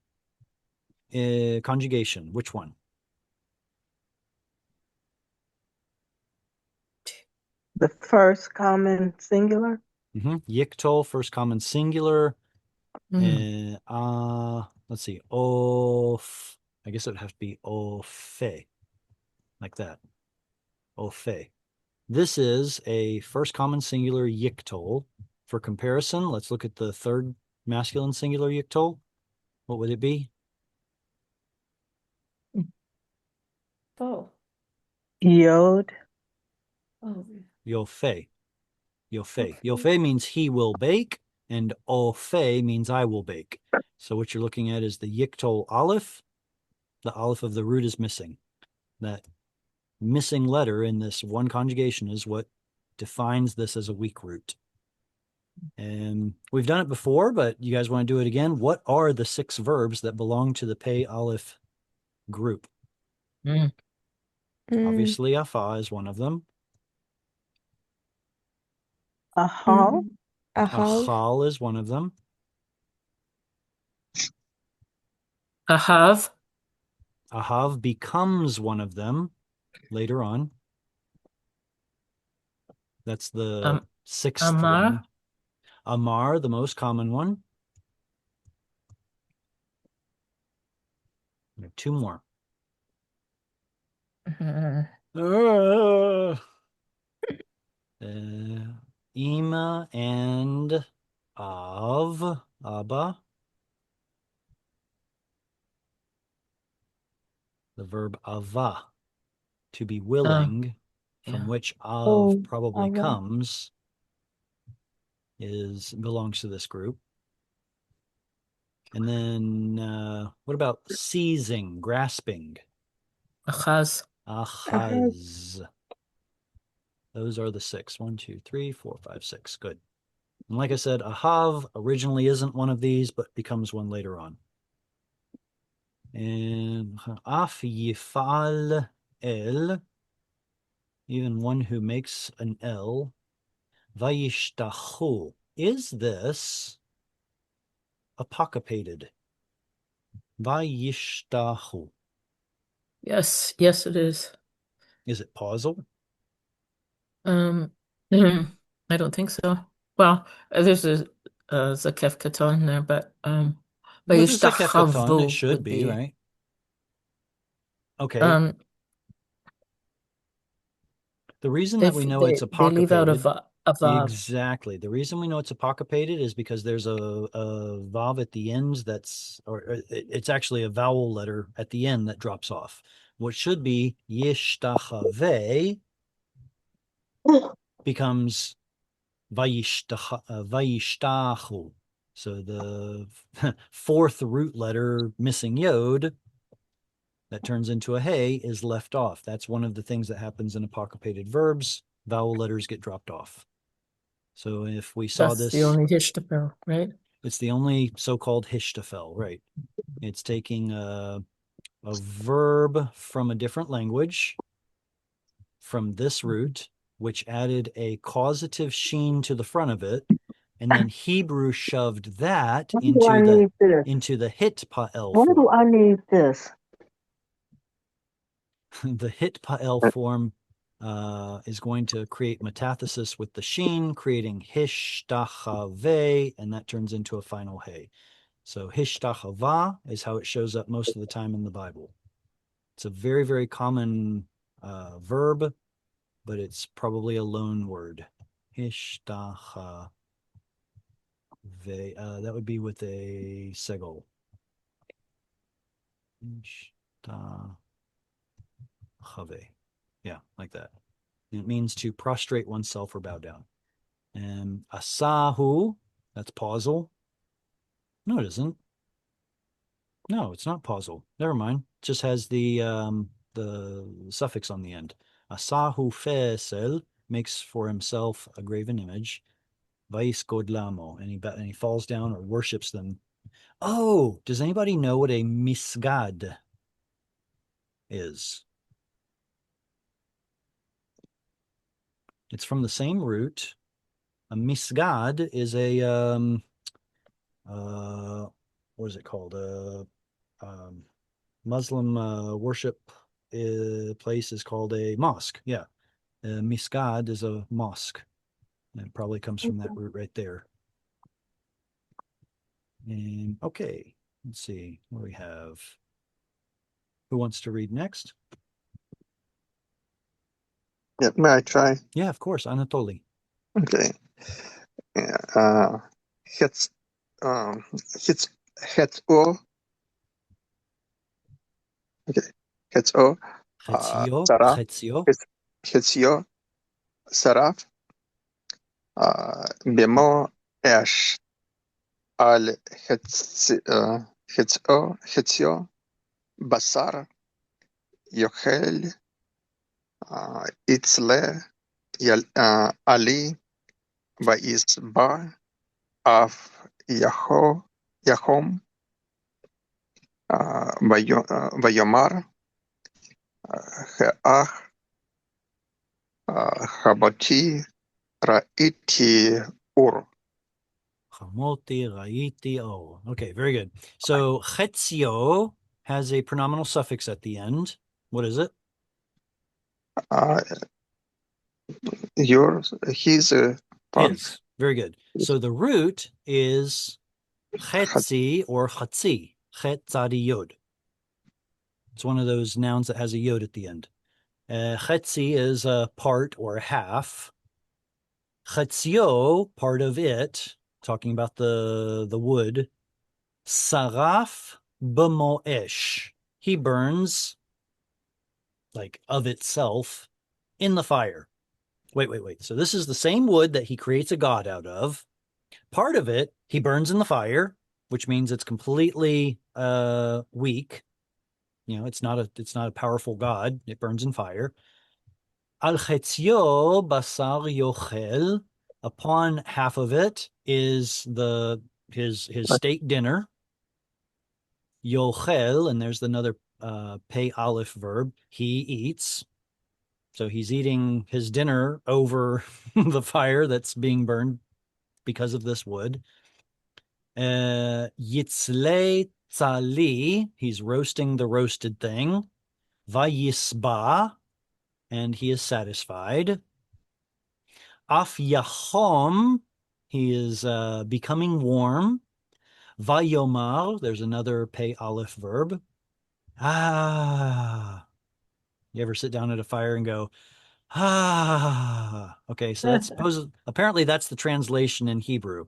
A: conjugation. Which one?
J: The first common singular.
A: Yiktol, first common singular.
D: Mm.
A: Let's see. Of. I guess it would have to be ofe, like that. Ofe. This is a first common singular yiktol. For comparison, let's look at the third masculine singular yiktol. What would it be?
C: Oh,
J: Yod.
C: oh,
A: Yofe. Yofe. Yofe means he will bake, and ofe means I will bake. So what you're looking at is the yiktol aleph. The aleph of the root is missing. That missing letter in this one conjugation is what defines this as a weak root. And we've done it before, but you guys want to do it again? What are the 6 verbs that belong to the pei aleph group? Obviously, afa is one of them.
J: Ahal.
I: Ahal.
A: Achal is one of them.
D: Ahav.
A: Ahav becomes one of them later on. That's the 6th
D: Amar.
A: one. Amar, the most common one. 2 more. Ima and Av, Abba. The verb ava, to be willing, from
D: yeah.
A: which Av
I: Oh,
A: probably
I: Ava.
A: comes, belongs to this group. And then what about seizing, grasping?
D: Achaz.
A: Achaz. Those are the 6. 1, 2, 3, 4, 5, 6. Good. And like I said, ahav originally isn't one of these, but becomes one later on. And af yifal el, even one who makes an L. Vayishtachu. Is this apocopated? Vayishtachu.
D: Yes, yes, it is.
A: Is it pausal?
D: I don't think so. Well, there's a Zakef Katon there, but
A: With the Zakef Katon, it
D: Vayishtachavu
A: should
D: would
A: be,
D: be
A: right? Okay.
D: um
A: The reason that we know it's
D: They leave out
A: apocopated,
D: a vav.
A: exactly. The reason we know it's apocopated is because there's a vav at the end it's actually a vowel letter at the end that drops off. What should be yishtachave becomes vayishtachu. So the fourth root letter missing yod that turns into a hey is left off. That's one of the things that happens in apocopated verbs. Vowel letters get dropped off. So if we saw
D: That's
A: this,
D: the only hishtafel, right?
A: it's the only so-called hishtafel, right? It's taking a verb from a different language, from this root, which added a causative sheen to the front of it, and then Hebrew shoved that
J: Why do I need this?
A: into the hit pa'el
J: Why do
A: form.
J: I need this?
A: The hit pa'el form is going to create metathesis with the sheen, creating hishtachave, and that turns into a final hey. So hishtachava is how it shows up most of the time in the Bible. It's a very, very common verb, but it's probably a loan word. Hishtachave. That would be with a segol. Hishtachave. Yeah, like that. And it means to prostrate oneself or bow down. And asahu, that's pausal. No, it isn't. No, it's not pausal. Never mind. It just has the suffix on the end. Asahu fesel makes for himself a graven image. Vais godlamo, and he falls down or worships them. Oh, does anybody know what a misgad is? It's from the same root. A misgad is a what is it called? Muslim worship place is called a mosque. Yeah, misgad is a mosque. And it probably comes from that root right there. And okay, let's see what we have. Who wants to read next?
F: Yeah, may I try?
A: Yeah, of course, Anatoly.
F: Okay. Yeah, hits o. Okay. Hits o.
A: Chetzio,
F: Saraf.
A: chetzio.
F: Hitsio. Saraf. Bemo esh. Al hitsio. Basar. Yochel. Itzle. Ali. Vaisba. Af Yahom. Vayomar. Heach. Habati. Ra'iti ur.
A: Chamoti, raiti, oh. Okay, very good. So chetzio has a pronominal suffix at the end. What is it?
F: His
A: His. Very good. So the root is chetzi or chatzi. Chetzadi yod. It's one of those nouns that has a yod at the end. Chetzi is a part or a half. Chetzio, part of it, talking about the wood. Saraf b'mo'esh. He burns, like of itself, in the fire. Wait. So this is the same wood that he creates a god out of. Part of it, he burns in the fire, which means it's completely weak. You know, it's not a powerful god. It burns in fire. Al chetzio basar yochel. Upon half of it is his state dinner. Yochel, and there's another pei aleph verb. He eats. So he's eating his dinner over the fire that's being burned because of this wood. Yitzle tzali, he's roasting the roasted thing. Vayisba, and he is satisfied. Af yachom, he is becoming warm. Vayomar, there's another pei aleph verb. You ever sit down at a fire and go, Ah, okay, so that's apparently that's the translation in Hebrew.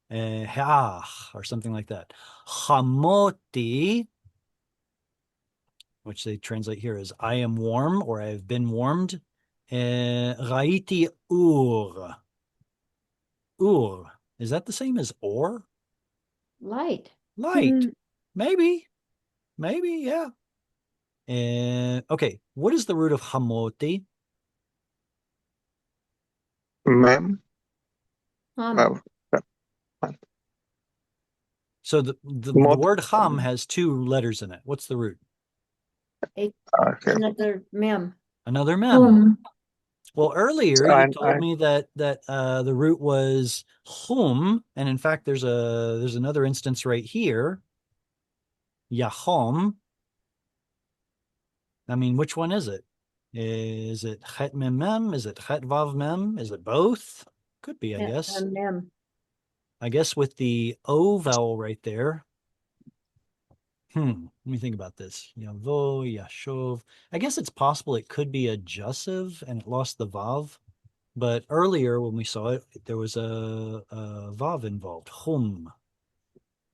A: Or something like that. Hamoti, which they translate here as I am warm or I have been warmed. Raiti ur. Ur. Is that the same as or?
C: Light.
A: Light. Maybe. Maybe, yeah. Okay, what is the root of hamoti?
F: Mem.
C: Hum.
A: So the
F: Mot.
A: word ham has two letters in it. What's the root?
F: Okay.
C: Another mem.
A: Another mem.
G: Hum.
A: Well, earlier you
F: And
A: told me that the root was hum, and in fact, there's another instance right here, yahom. I mean, which one is it? Is it chet mem mem? Is it chet vav mem? Is it both? Could be, I guess.
C: Mem.
A: I guess with the o vowel right there. Let me think about this. Yavo, yashov. I guess it's possible it could be a jussive and it lost the vav. But earlier when we saw it, there was a vav involved. Hum,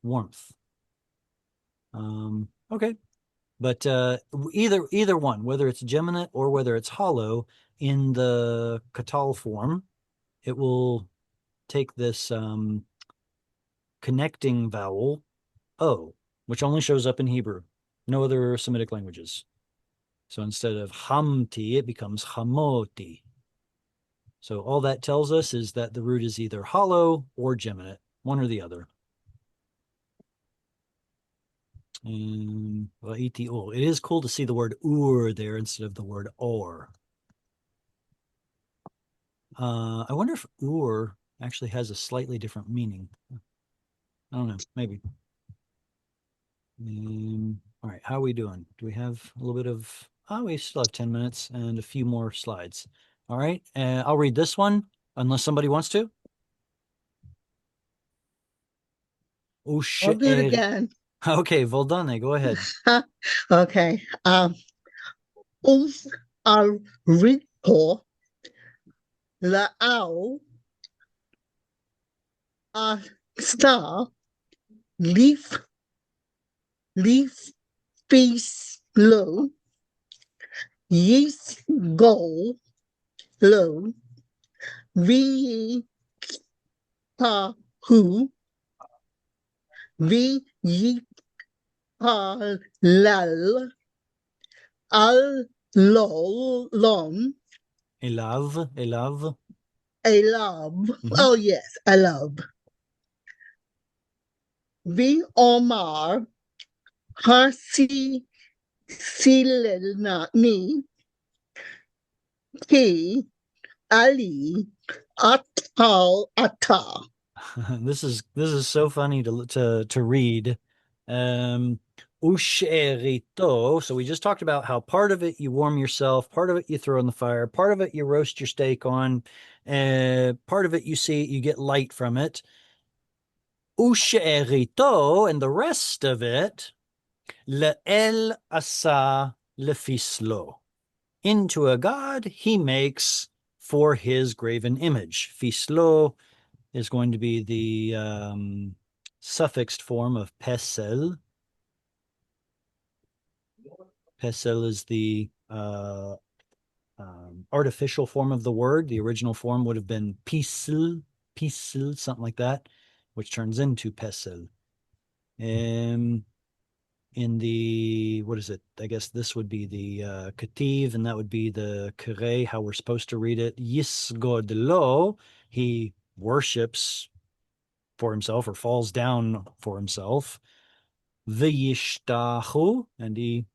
A: warmth. Okay. But either one, whether it's geminate or whether it's hollow, in the katal form, it will take this connecting vowel o, which only shows up in Hebrew, no other Semitic languages. So instead of hamti, it becomes hamoti. So all that tells us is that the root is either hollow or geminate, one or the other. It is cool to see the word ur there instead of the word or. I wonder if ur actually has a slightly different meaning. I don't know, maybe. All right, how are we doing? Do we have a little bit of... Oh, we still have 10 minutes and a few more slides. All right, I'll read this one, unless somebody wants to.
J: I'll do it again.
A: Okay, Voldane, go ahead.
J: Okay. Al rito lao star leaf feast low yeast go low vi pa who vi yi pa lal al lo long
A: Elav.
J: a love. Oh yes, I love. Vi Omar Harsi Silani Ki Ali Atal Ata.
A: This is so funny to read. Usherito. So we just talked about how part of it you warm yourself, part of it you throw in the fire, part of it you roast your steak on, part of it you get light from it. Usherito, and the rest of it, le'el asa lefislo. Into a god he makes for his graven image. Fislo is going to be the suffixed form of pesel. Pesel is the artificial form of the word. The original form would have been pisel, something like that, which turns into pesel. In the, what is it? I guess this would be the Ketiv, and that would be the Kere, how we're supposed to read it. Yisgod lo, he worships for himself or falls down for himself. V'yishtachu, and he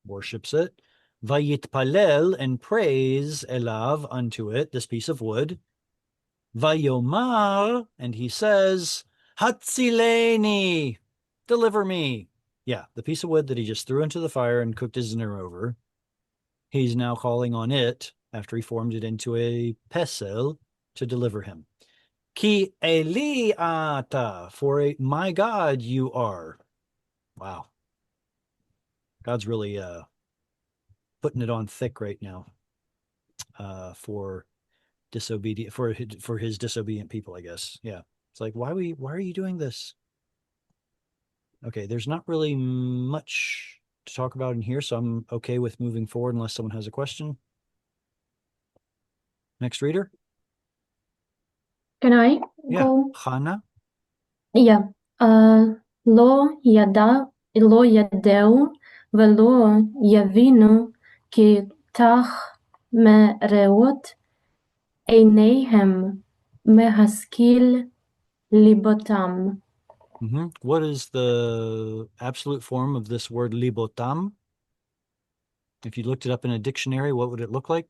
A: worships it. Vayitpalel, and prays elav, unto it, this piece of wood. Vayomar, and he says, Hatzileni, deliver me. Yeah, the piece of wood that he just threw into the fire and cooked his dinner over. He's now calling on it, after he formed it into a pesel, to deliver him. Ki Eli ata, for my God you are. Wow. God's really putting it on thick right now. for disobedient for his disobedient people, I guess. Yeah. It's like, why are you doing this? Okay, there's not really much to talk about in here, so I'm okay with moving forward unless someone has a question. Next reader.
G: Can I
A: Yeah,
G: go?
A: Hannah.
G: Yeah. לא ידעו ולא יבינו כי תח מראות עיניהם מהשכיל ליבותם.
A: What is the absolute form of this word libotam? If you looked it up in a dictionary, what would it look like?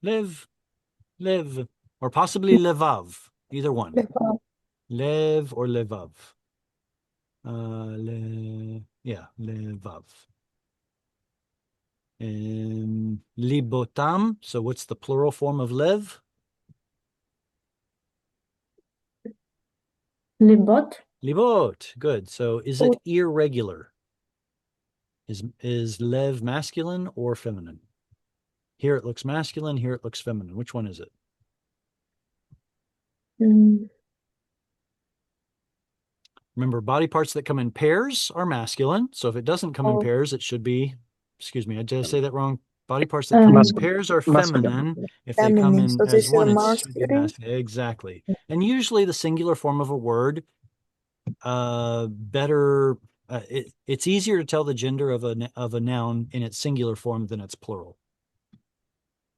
G: Lev.
A: Live, or possibly levav, either one.
I: Levav.
A: Lev or levav. Yeah, levav. Libotam. So what's the plural form of lev?
G: Libot.
A: Libot. Good. So is it irregular? Is lev masculine or feminine? Here it looks masculine, here it looks feminine. Which one is it? Remember, body parts that come in pairs are masculine. So if it doesn't come in pairs, it should be, excuse me, did I say that wrong? Body parts that come in pairs are feminine. If they come in
I: So
A: as
I: this
A: one,
I: is
A: it should be
I: masculine.
A: masculine. Exactly. And usually the singular form of a word, better, it's easier to tell the gender of a noun in its singular form than its plural.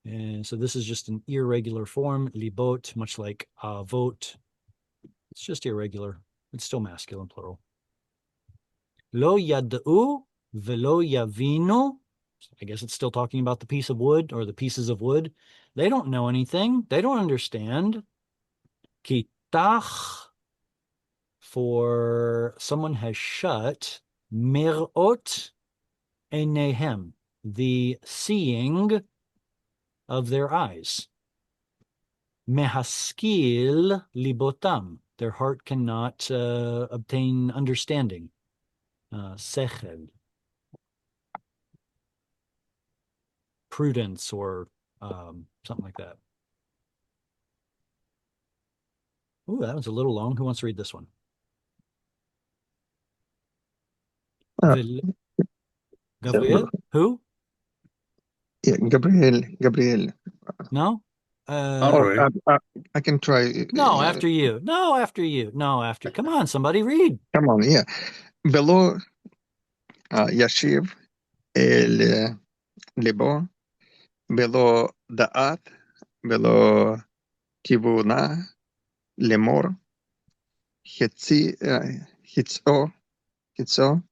A: And so this is just an irregular form, libot, much like avot. It's just irregular. It's still masculine plural. Lo yad'u velo yavinu. I guess it's still talking about the piece of wood or the pieces of wood. They don't know anything. They don't understand. Kitach, for someone has shut mirot enehem, the seeing of their eyes. Mehaskil libotam, their heart cannot obtain understanding. Sechel, prudence, or something like that. Ooh, that one's a little long. Who wants to read this one? Gabriel? Who?
F: Yeah, Gabriel.
A: No?
F: I can try.
A: No, after you. No, after you. No, after. Come on, somebody read.
F: Come on, yeah. Below Yashiv el Libo, below Da'at, below Kibuna, Lemor, Hitzo, Hetzo,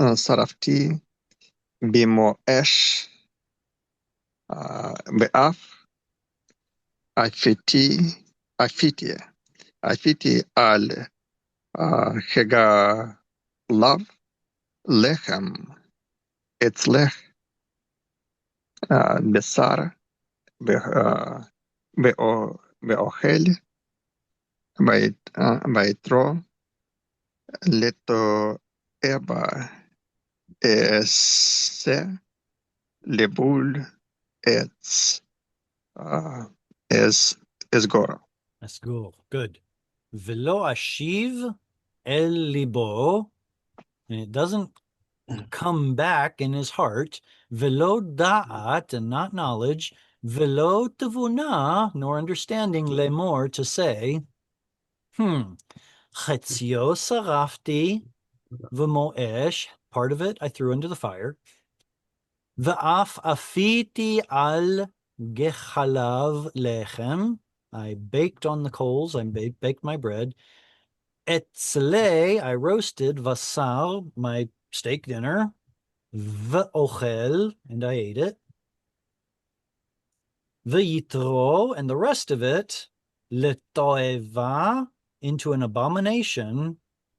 F: Sarafti, Bimo Esh, Be'af, Afiti al Hega Lav, Lechem, Etzlech, Besar, Be'ohel, Baitro, Leto Eba, Ese, Lebul, Etz, Esgor.
A: Esgor. Good. Velo ashiv el libo, and it doesn't come back in his heart. Velo da'at, and not knowledge. Velo tevuna, nor understanding, lemor, to say, Chetzio sarafti v'mo'esh, part of it I threw into the fire. V'af afiti al gechalav lechem, I baked on the coals, I baked my bread. Etzle, I roasted, vasar, my steak dinner. V'ochel, and I ate it. V'yitro, and the rest of it, letoeva, into an abomination.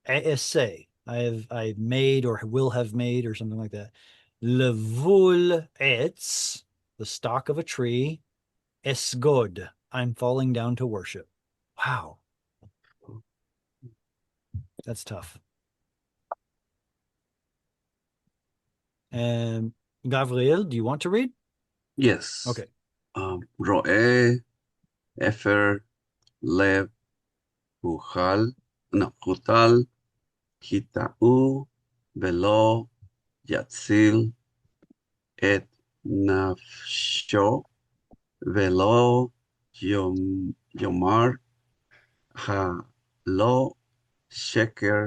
A: E'ese, I've made or will have made or something like that. Levul etz, the stalk of a tree. Esgod, I'm falling down to worship. Wow. That's tough. Gabriel, do you want to read?
B: Yes.
A: Okay.
B: רואה, אפר, לב, הוטל, כי טעו ולא יציל את נפשו, ולא יאמר הלא שקר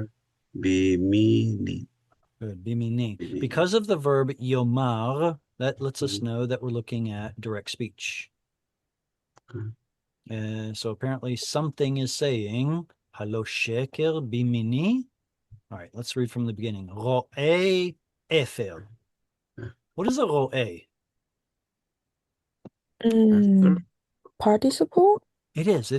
B: בימיני.
A: Good. Bimini.
B: Bimini.
A: Because of the verb yomar, that lets us
B: Mhm.
A: know that we're looking at direct speech. So apparently something is saying, halo sheker bimini. All right, let's read from the beginning. Ro'e efer. What is a ro'e?
B: After
I: Participle?
A: It is.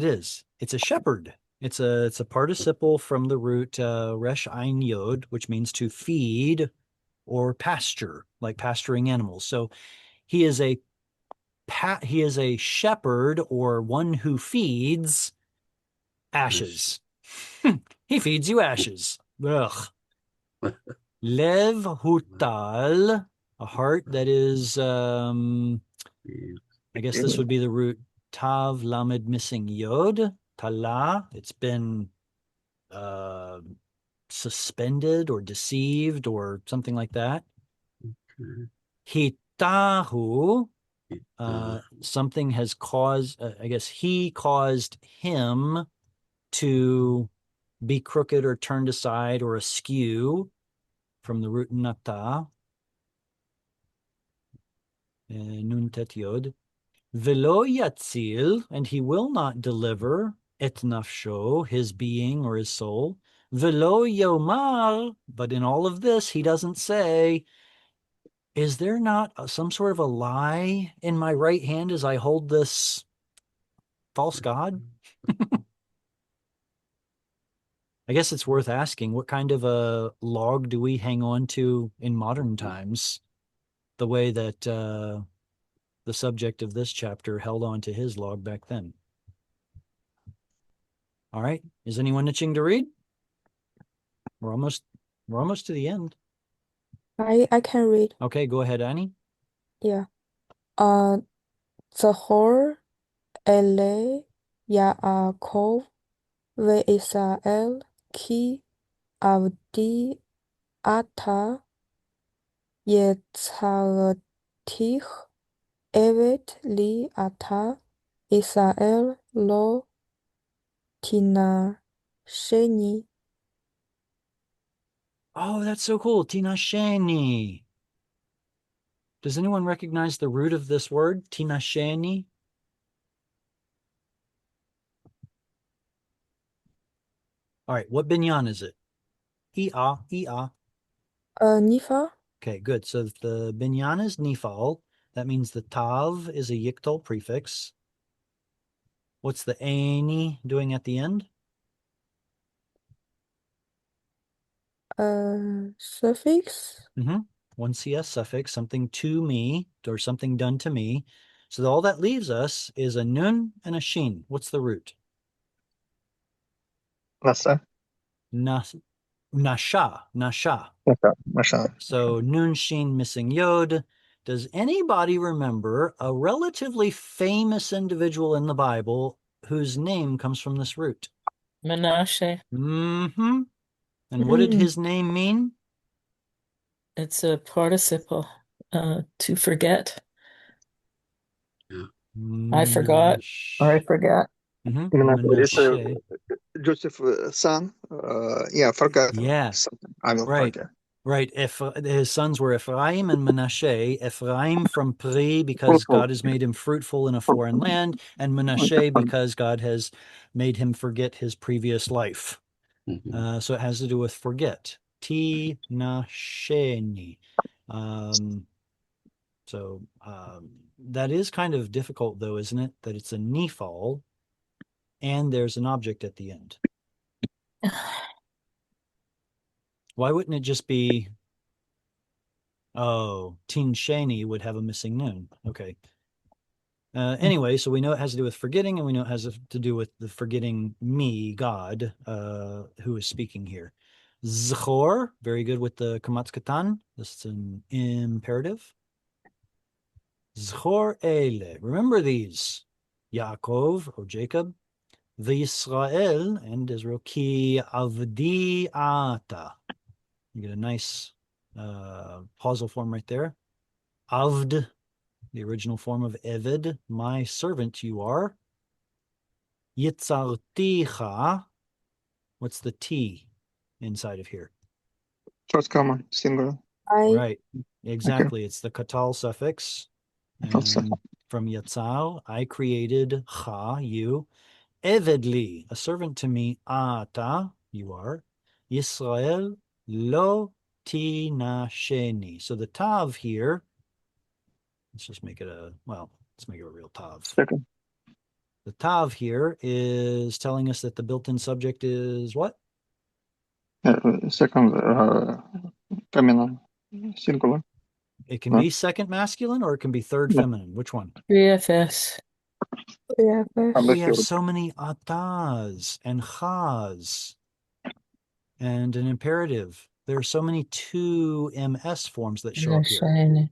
A: It's a shepherd. It's a participle from the root resh ein yod, which means to feed or pasture, like pasturing animals. So he is a shepherd or one who feeds ashes. He feeds you ashes. Ugh. Lev hutal, a heart that is I guess this would be the root tav lamed missing yod, tala. It's been suspended or deceived or something like that. Hitahu, something has caused, I guess he caused him to be crooked or turned aside or askew, from the root nata, nun tet yod. Velo yatzil, and he will not deliver et nafsho, his being or his soul. Velo yomar, but in all of this, he doesn't say, is there not some sort of a lie in my right hand as I hold this false god? I guess it's worth asking, what kind of a log do we hang on to in modern times, the way that the subject of this chapter held on to his log back then? All right. Is anyone itching to read? We're almost to the end.
I: I can read.
A: Okay, go ahead, Annie.
I: Yeah. זכור אלי יעקב וישראל כי עבדי אתה יצרתיך עבד לי אתה ישראל לא תנשני.
A: Oh, that's so cool. Tinasheni. Does anyone recognize the root of this word? Tinasheni? All right, what binyan is it? Ia, ia.
I: Nifa.
A: Okay, good. So if the binyan is nifal, that means the tav is a yiktal prefix. What's the ani doing at the end?
I: Suffix.
A: One CS suffix, something to me or something done to me. So all that leaves us is a nun and a shin. What's the root?
F: Nasa.
A: Nasha.
F: Masha. Masha.
A: So nun shin missing yod. Does anybody remember a relatively famous individual in the Bible whose name comes from this root?
D: Menashe.
A: And what did his name mean?
D: It's a participle. To forget. I forgot. Or I forgot.
A: Menashe.
F: Joseph's son. Yeah, forgot.
A: Yeah.
F: Something. I will
A: Right.
F: forget.
A: Right. His sons were Ephraim and Menashe. Ephraim from Pri, because God has made him fruitful in a foreign land, and Menashe because God has made him forget his previous life. So it has to do with forget. Tinasheni. That is kind of difficult, though, isn't it? That it's a nifal, and there's an object at the end. Why wouldn't it just be, Tin Shani would have a missing nun. Okay. Anyway, so we know it has to do with forgetting, and we know it has to do with the forgetting me, God, who is speaking here. Zchor, very good with the kamatz katan. This is an imperative. Zchor ele, remember these. Yaakov, or Jacob. V'Yisrael, and Israel. Ki avdi ata. You get a nice pausal form right there. Avd, the original form of Eved, my servant you are. Yitzarticha, what's the T inside of here?
F: First common, singular.
I: I
A: Right, exactly. It's the katal suffix.
F: Katal suffix.
A: And from Yatzal, I created cha, you. Evedli, a servant to me, ata, you are. Yisrael, lo tinasheni. So the tav here, let's just make it let's make it a real tav.
F: Second.
A: The tav here is telling us that the built-in subject is what?
F: Second feminine, singular.
A: It can
F: No.
A: be second masculine or it can be third
F: No.
A: feminine. Which one?
D: 3FS.
I: yeah,
F: I'm
A: We
F: not
A: have
F: sure.
A: so many atas and chas and an imperative. There are so many 2ms forms that show up here.
D: Tinasheni.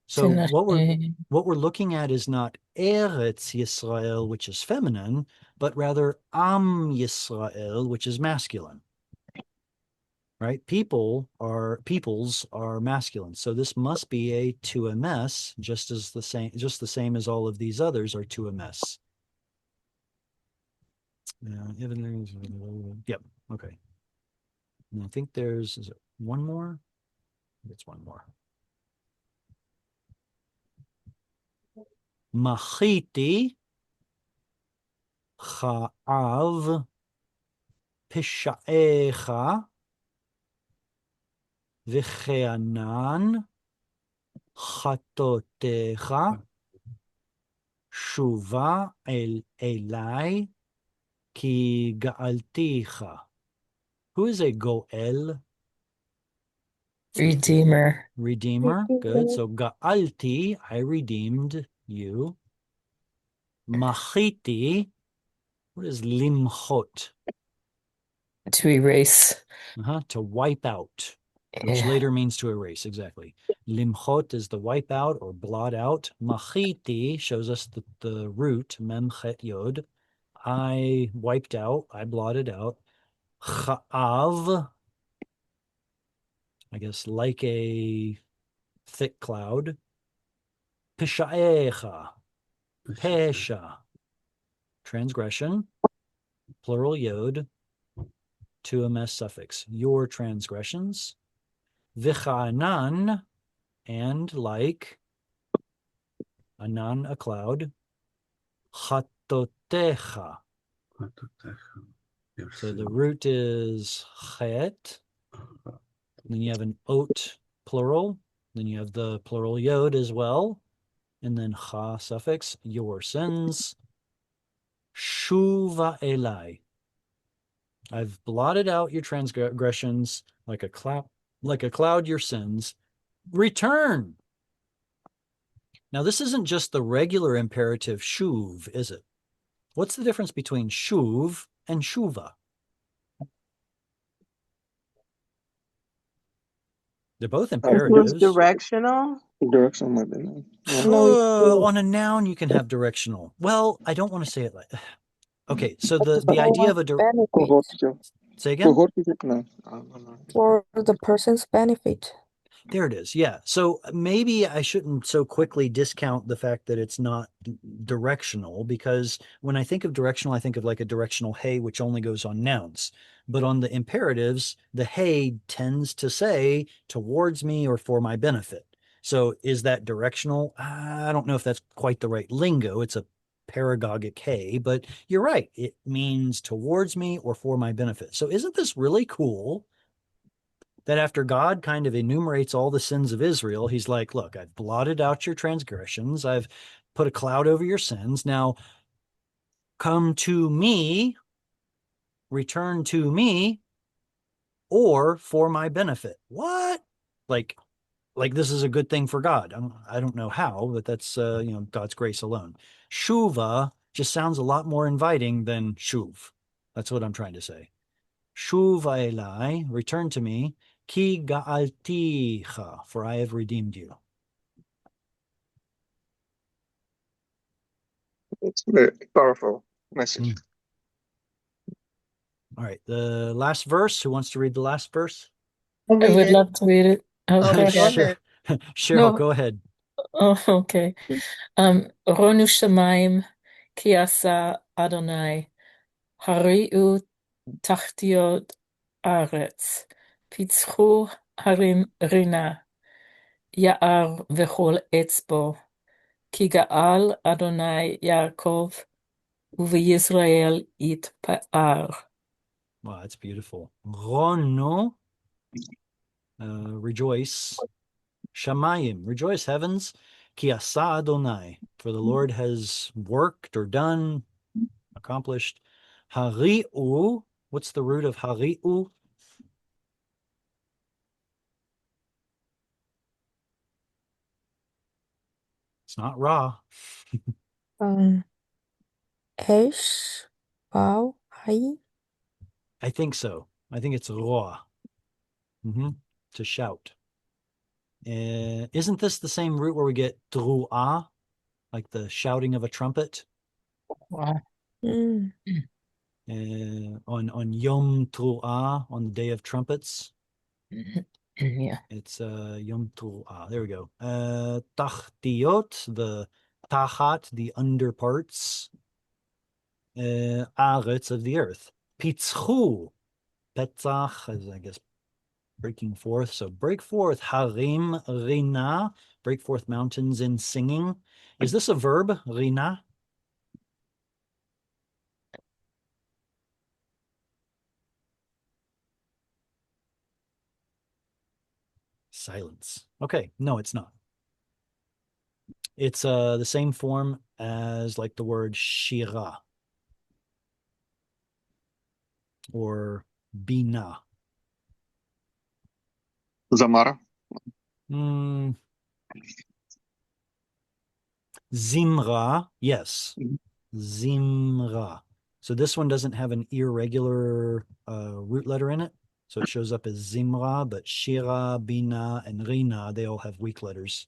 A: So what
D: Tinasheni.
A: we're looking at is not Eretz Yisrael, which is feminine, but rather Am Yisrael, which is masculine. Right? Peoples are masculine. So this must be a 2ms, just the same as all of these others are 2ms. Yep. Okay. And I think is it one more? It's one more. Machiti cha'av pisha'echa v'che'anan chatotecha shuva elai ki ga'alticha. Who is a goel?
D: Redeemer.
A: Redeemer. Good. So ga'alti, I redeemed you. Machiti, what is limchot?
D: To erase.
A: To wipe out, which
D: Yeah.
A: later means to erase. Exactly. Limchot is the wipe out or blot out. Machiti shows us the root, mem chet yod. I wiped out, I blotted out. Cha'av, I guess like a thick cloud. Pisha'echa, pesha, transgression, plural yod, 2ms suffix, your transgressions. V'cha'anan, and like, anan, a cloud. Chatotecha. So the root is chet. Then you have an ot plural. Then you have the plural yod as well. And then cha suffix, your sins. Shuva elai. I've blotted out your transgressions like a cloud your sins. Return. Now, this isn't just the regular imperative shuv, is it? What's the difference between shuv and shuva? They're both
K: It was
A: imperatives.
K: directional.
F: Direction might be. Yeah.
I: No,
A: On a noun, you can have directional. Well, I don't want to say it like. Okay, so the
I: for
A: idea of a
I: benefit,
A: say again.
F: No.
I: for the person's benefit.
A: There it is. Yeah. So maybe I shouldn't so quickly discount the fact that it's not directional, because when I think of directional, I think of like a directional hey, which only goes on nouns. But on the imperatives, the hey tends to say towards me or for my benefit. So is that directional? I don't know if that's quite the right lingo. It's a paragogic hey, but you're right. It means towards me or for my benefit. So isn't this really cool? That after God kind of enumerates all the sins of Israel, he's like, look, I've blotted out your transgressions. I've put a cloud over your sins. Now come to me, return to me, or for my benefit. What? Like this is a good thing for God. I don't know how, but that's, God's grace alone. Shuva just sounds a lot more inviting than shuv. That's what I'm trying to say. Shuva elai, return to me. Ki ga'alticha, for I have redeemed you.
F: It's a very powerful message.
A: All right, the last verse. Who wants to read the last verse?
J: I'll
D: I
J: read
D: would
J: it.
D: love to read it. Oh,
J: Oh,
D: go
J: go
D: ahead.
J: ahead.
A: Cheryl,
D: No.
A: go ahead.
D: Oh, okay. Ronu Shemaim ki asa Adonai, hari'u tachtiot aretz, pitzchu harim rina, ya'ar v'chol etzbo, ki ga'al Adonai Yaakov, u'v'Yisrael yitpa'ar.
A: Wow, that's beautiful. Rono, rejoice. Shamayim, rejoice heavens. Ki asa Adonai, for the Lord has worked or done, accomplished. Hari'u, what's the root of hari'u? It's not ra.
I: Esh. Wow. Hai.
A: I think so. I think it's roa. To shout. Isn't this the same root where we get dru'ah, like the shouting of a trumpet?
D: Wow.
I: Mm.
A: On Yom Tru'ah, on the Day of Trumpets.
D: Yeah.
A: It's Yom Tru'ah. There we go. Tachtiot, the tachat, the underparts. Aretz, of the earth. Pitzchu, petzach, is I guess breaking forth. So break forth, harim rina, break forth mountains in singing. Is this a verb, rina? Silence. Okay, no, it's not. It's the same form as like the word shira or bina.
F: Zamara.
A: Zimra, yes.
F: Mhm.
A: Zimra. So this one doesn't have an irregular root letter in it. So it shows up as Zimra, but Shira, Bina, and Rina, they all have weak letters.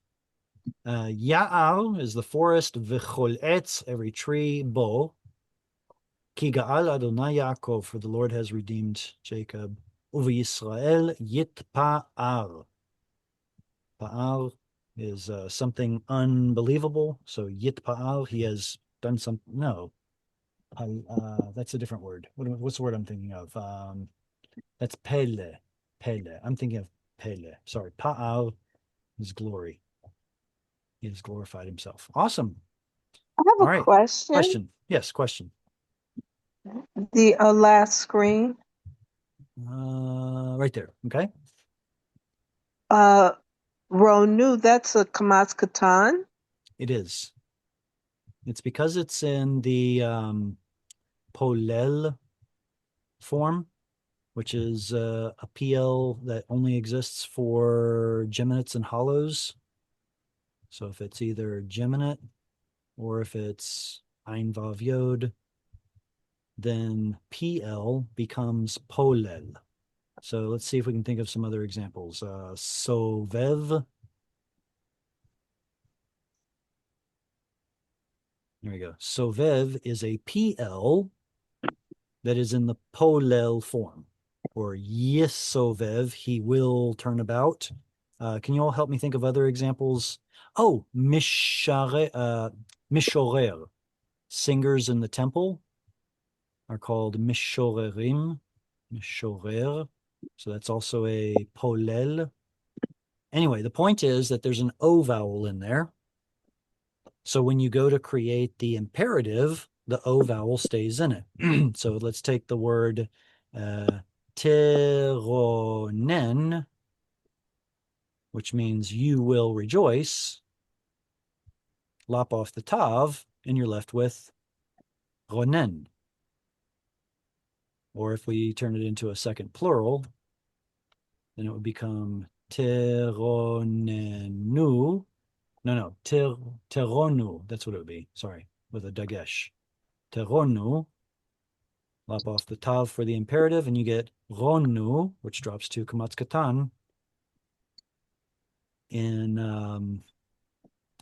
A: Ya'al is the forest, V'chol etz, every tree, Bo. Ki ga'al Adonai Yaakov, for the Lord has redeemed Jacob. Uvi Yisrael yitpa'ar. Pa'ar is something unbelievable. So yitpa'ar, he has done something. No, that's a different word. What's the word I'm thinking of? That's pele. Pele. I'm thinking of pele. Sorry. Pa'al is glory. He has glorified himself. Awesome.
I: I have
A: All
I: a
A: right.
I: question.
A: Question. Yes, question.
I: The last screen.
A: Right there. Okay.
I: Ronu, that's a Kamas Katan.
A: It is. It's because it's in the polel form, which is a PL that only exists for geminates and hollows. So if it's either geminate or if it's ein vav yod, then PL becomes polel. So let's see if we can think of some other examples. Sovev. There we go. Sovev is a PL that is in the polel form. Or yisovev, he will turn about. Can you all help me think of other examples? Oh, mishorer. Singers in the temple are called mishorerim. Mishorer. So that's also a polel. Anyway, the point is that there's an O vowel in there. So when you go to create the imperative, the O vowel stays in it. So let's take the word teronen, which means you will rejoice. Lop off the tav, and you're left with ronen. Or if we turn it into a second plural, then it would become teronenu. No, teronu. That's what it would be. Sorry, with a dagesh. Teronu. Lop off the tav for the imperative, and you get ronu, which drops to kamatz katan in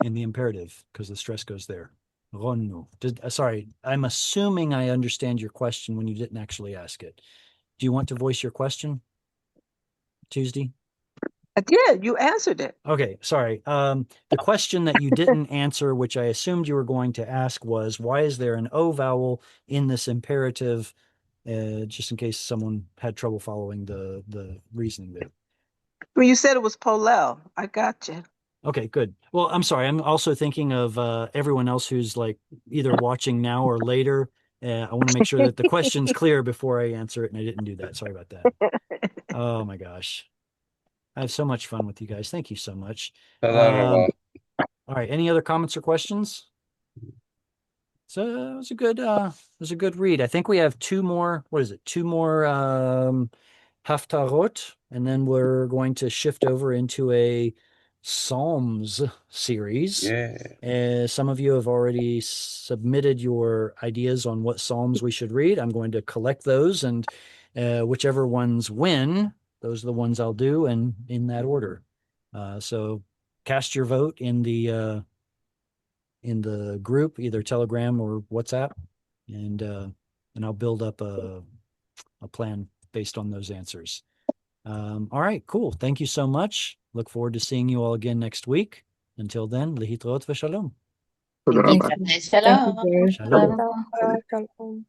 A: the imperative because the stress goes there. Ronu. Sorry, I'm assuming I understand your question when you didn't actually ask it. Do you want to voice your question, Tuesday?
I: I did. You answered it.
A: Okay, sorry. The question that you didn't answer, which I assumed you were going to ask, was why is there an O vowel in this imperative? Just in case someone had trouble following the reasoning there.
I: When you said it was polel, I got you.
A: Okay, good. Well, I'm sorry. I'm also thinking of everyone else who's like either watching now or later. I want to make sure that the question's clear before I answer it, and I didn't do that. Sorry about that. Oh my gosh. I have so much fun with you guys. Thank you so much. All right. Any other comments or questions? So it was a good read. I think we have two more. What is it? Two more Haftarot, and then we're going to shift over into a Psalms series.
B: Yeah.
A: Some of you have already submitted your ideas on what Psalms we should read. I'm going to collect those, and whichever ones win, those are the ones I'll do, and in that order. So cast your vote in the group, either Telegram or WhatsApp, and I'll build up a plan based on those answers. All right, cool. Thank you so much. Look forward to seeing you all again next week. Until then, lihitrot v'shalom.
F: תודה
G: Thank
F: רבה.
G: you.
E: Shalom.
G: Thank you, Jerry.
A: Shalom.
H: Shalom.
I: Shalom.